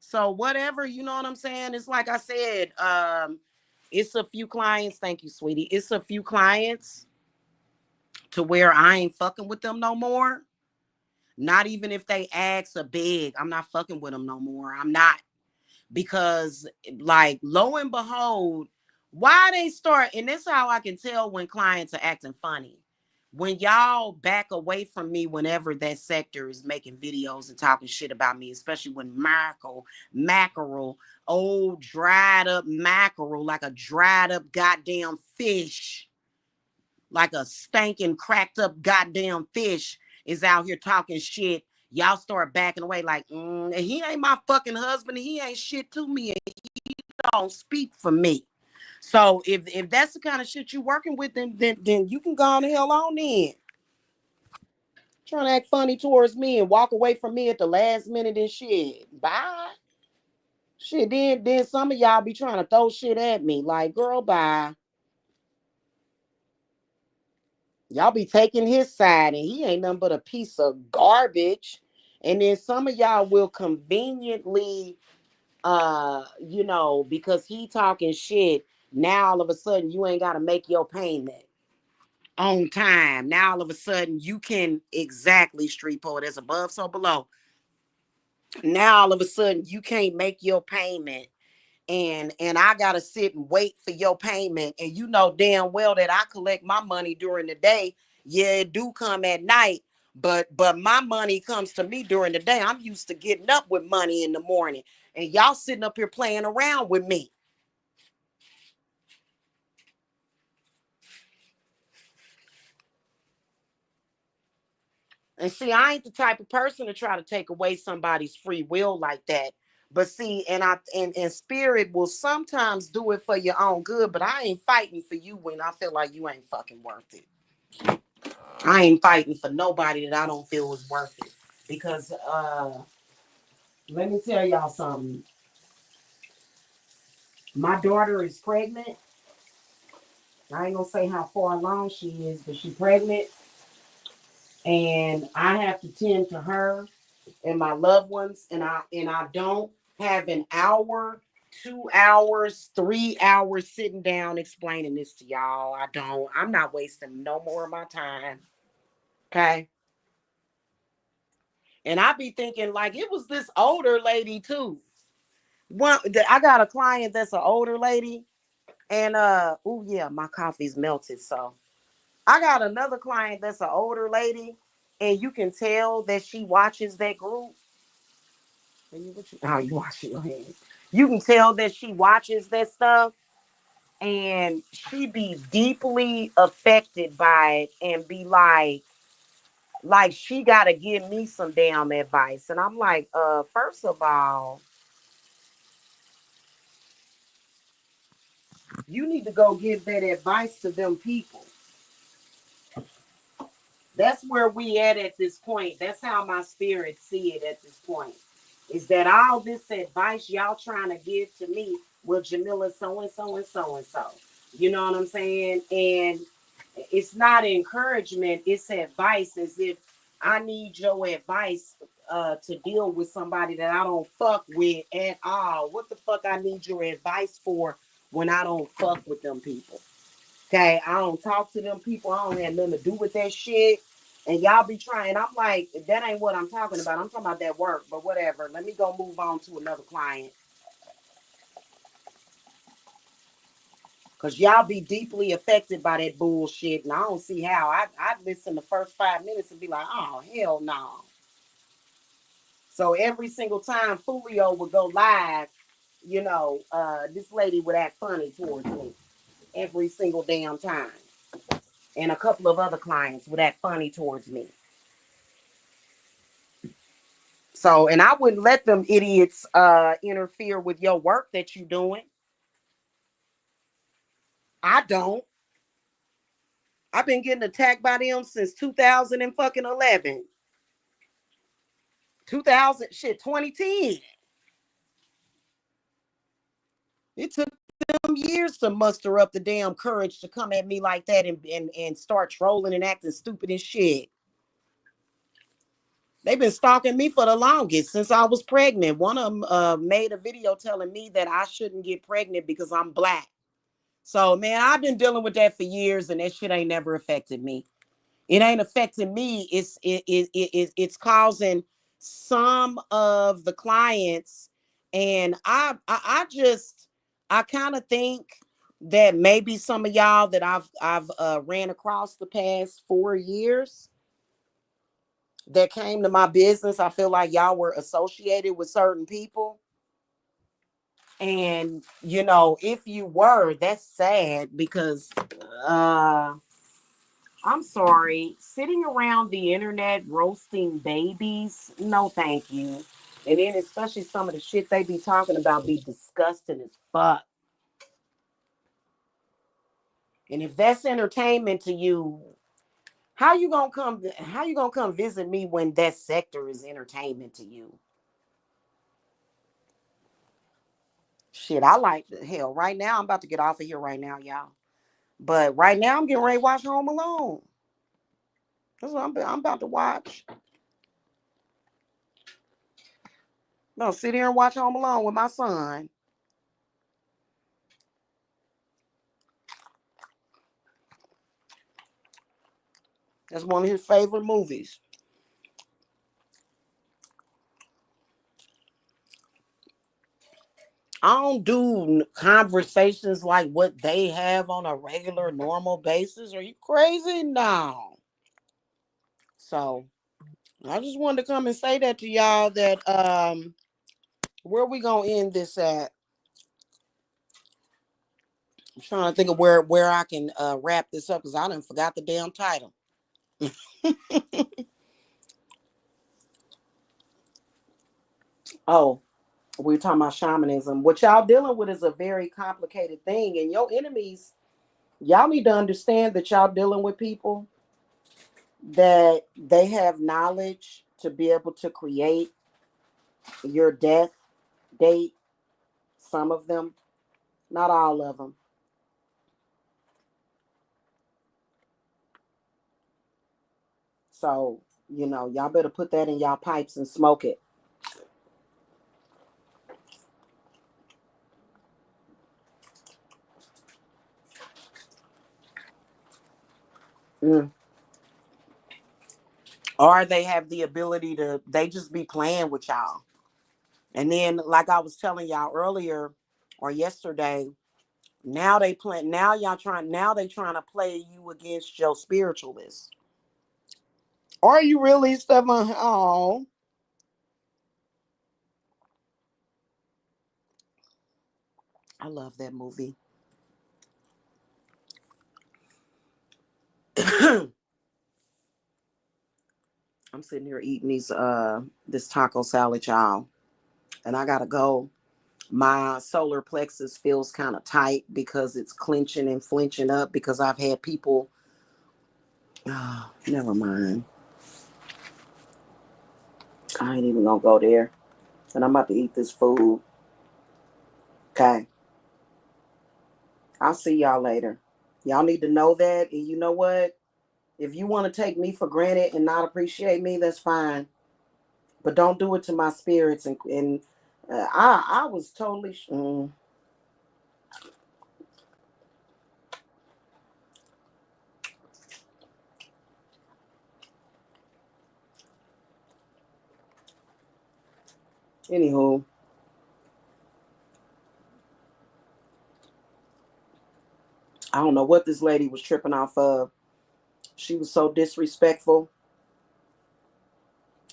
So whatever, you know what I'm saying? It's like I said, it's a few clients. Thank you, sweetie. It's a few clients to where I ain't fucking with them no more. Not even if they ask or beg, I'm not fucking with them no more. I'm not. Because like lo and behold, why they start, and this is how I can tell when clients are acting funny. When y'all back away from me whenever that sector is making videos and talking shit about me, especially when mackerel, old dried up mackerel, like a dried up goddamn fish, like a stinking cracked up goddamn fish is out here talking shit. Y'all start backing away like, he ain't my fucking husband. He ain't shit to me. And he don't speak for me. So if that's the kind of shit you working with, then you can go on the hell on in. Trying to act funny towards me and walk away from me at the last minute and shit. Bye. Shit, then some of y'all be trying to throw shit at me. Like, girl, bye. Y'all be taking his side and he ain't nothing but a piece of garbage. And then some of y'all will conveniently, because he talking shit, now all of a sudden you ain't got to make your payment on time. Now all of a sudden you can, exactly, street poet, as above so below. Now all of a sudden you can't make your payment, and I gotta sit and wait for your payment. And you know damn well that I collect my money during the day. Yeah, it do come at night, but my money comes to me during the day. I'm used to getting up with money in the morning, and y'all sitting up here playing around with me. And see, I ain't the type of person to try to take away somebody's free will like that. But see, and spirit will sometimes do it for your own good, but I ain't fighting for you when I feel like you ain't fucking worth it. I ain't fighting for nobody that I don't feel is worth it. Because let me tell y'all something. My daughter is pregnant. I ain't gonna say how far along she is, but she's pregnant. And I have to tend to her and my loved ones, and I don't have an hour, 2 hours, 3 hours sitting down explaining this to y'all. I don't. I'm not wasting no more of my time. Okay. And I be thinking like it was this older lady too. I got a client that's an older lady, and oh yeah, my coffee's melted. So I got another client that's an older lady, and you can tell that she watches that group. Oh, you washing your hands. You can tell that she watches that stuff, and she be deeply affected by it and be like she gotta give me some damn advice. And I'm like, first of all, you need to go give that advice to them people. That's where we at this point. That's how my spirit see it at this point. Is that all this advice y'all trying to give to me? Well, Jamila, so and so and so and so. You know what I'm saying? And it's not encouragement, it's advice, as if I need your advice to deal with somebody that I don't fuck with at all. What the fuck I need your advice for when I don't fuck with them people? Okay, I don't talk to them people. I don't have nothing to do with that shit. And y'all be trying. I'm like, that ain't what I'm talking about. I'm talking about that work, but whatever. Let me go move on to another client. Because y'all be deeply affected by that bullshit. And I don't see how. I'd listen the first 5 minutes and be like, oh, hell no. So every single time Fulio would go live, this lady would act funny towards me. Every single damn time. And a couple of other clients would act funny towards me. So, and I wouldn't let them idiots interfere with your work that you doing. I don't. I've been getting attacked by them since 2000 and fucking 11. 2000 shit 2010. It took them years to muster up the damn courage to come at me like that and start trolling and acting stupid and shit. They've been stalking me for the longest since I was pregnant. One of them made a video telling me that I shouldn't get pregnant because I'm black. So, man, I've been dealing with that for years, and that shit ain't never affected me. It ain't affecting me. It's causing some of the clients, and I kind of think that maybe some of y'all that I've ran across the past 4 years that came to my business, I feel like y'all were associated with certain people. And if you were, that's sad because I'm sorry, sitting around the internet roasting babies, no thank you. And then especially some of the shit they be talking about be disgusting as fuck. And if that's entertainment to you, how you gonna come visit me when that sector is entertainment to you? Shit, I like the hell. Right now, I'm about to get off of here right now, y'all. But right now, I'm getting ready to watch Home Alone. That's what I'm about to watch. No, sit here and watch Home Alone with my son. That's one of his favorite movies. I don't do conversations like what they have on a regular, normal basis. Are you crazy? No. So I just wanted to come and say that to y'all that where we gonna end this at? I'm trying to think of where I can wrap this up because I done forgot the damn title. Oh, we're talking about shamanism. What y'all dealing with is a very complicated thing, and your enemies, y'all need to understand that y'all dealing with people that they have knowledge to be able to create your death date. Some of them, not all of them. So y'all better put that in y'all pipes and smoke it. Mm. Or they have the ability to, they just be playing with y'all. And then, like I was telling y'all earlier or yesterday, now they play. Now y'all trying. Now they trying to play you against your spiritualists. Are you really, Stefan? Oh, I love that movie. I'm sitting here eating this taco salad, y'all, and I gotta go. My solar plexus feels kind of tight because it's clenching and flinching up because I've had people. Oh, never mind. I ain't even gonna go there. And I'm about to eat this food. Okay. I'll see y'all later. Y'all need to know that. And you know what? If you want to take me for granted and not appreciate me, that's fine. But don't do it to my spirits. And I was totally. Anywho, I don't know what this lady was tripping off of. She was so disrespectful.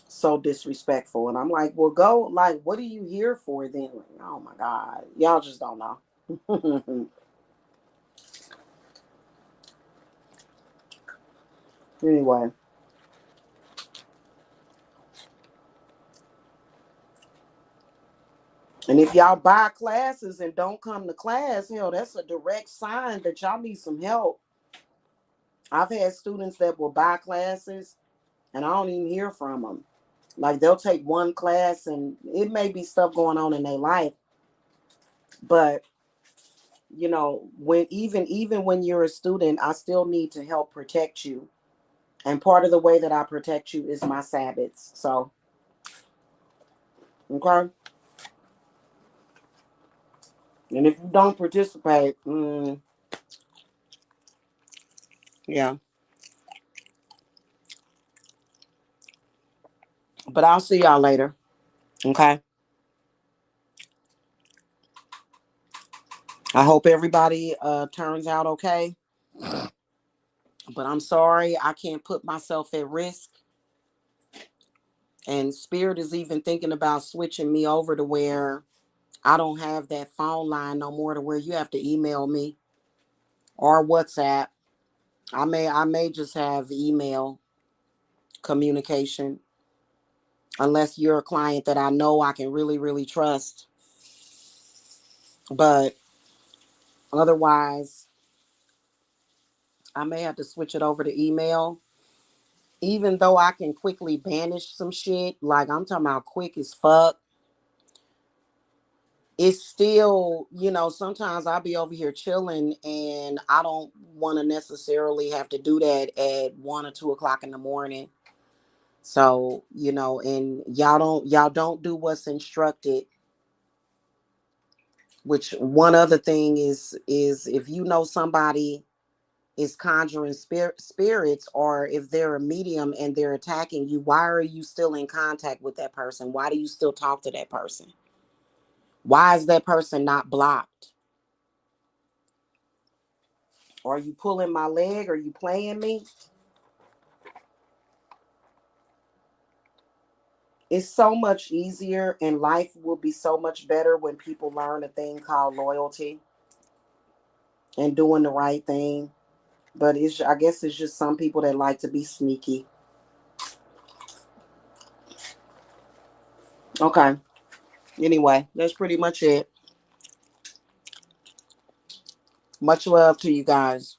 So disrespectful. And I'm like, well, go. Like, what are you here for then? Like, oh my God. Y'all just don't know. Anyway. And if y'all buy classes and don't come to class, hell, that's a direct sign that y'all need some help. I've had students that will buy classes and I don't even hear from them. Like they'll take one class and it may be stuff going on in their life, but when even when you're a student, I still need to help protect you. And part of the way that I protect you is my Sabbaths. So, okay. And if you don't participate, yeah. But I'll see y'all later. Okay. I hope everybody turns out okay. But I'm sorry I can't put myself at risk. And Spirit is even thinking about switching me over to where I don't have that phone line no more, to where you have to email me or WhatsApp. I may just have email communication, unless you're a client that I know I can really, really trust. But otherwise, I may have to switch it over to email. Even though I can quickly banish some shit, like I'm talking about quick as fuck, it's still, sometimes I'll be over here chilling and I don't want to necessarily have to do that at 1 or 2 o'clock in the morning. So, and y'all don't do what's instructed. Which one other thing is if you know somebody is conjuring spirits, or if they're a medium and they're attacking you, why are you still in contact with that person? Why do you still talk to that person? Why is that person not blocked? Are you pulling my leg? Are you playing me? It's so much easier and life will be so much better when people learn a thing called loyalty and doing the right thing. But I guess it's just some people that like to be sneaky. Okay. Anyway, that's pretty much it. Much love to you guys.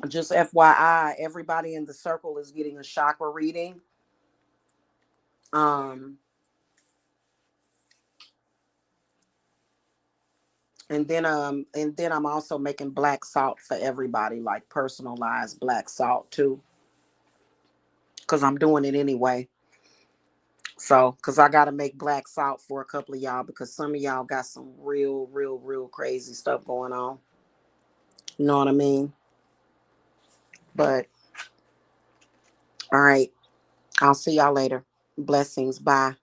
Just FYI, everybody in the circle is getting a chakra reading. Um, and then I'm also making black salt for everybody, like personalized black salt too, because I'm doing it anyway. So, because I got to make black salt for a couple of y'all, because some of y'all got some real, real, real crazy stuff going on. You know what I mean? But, all right. I'll see y'all later. Blessings. Bye.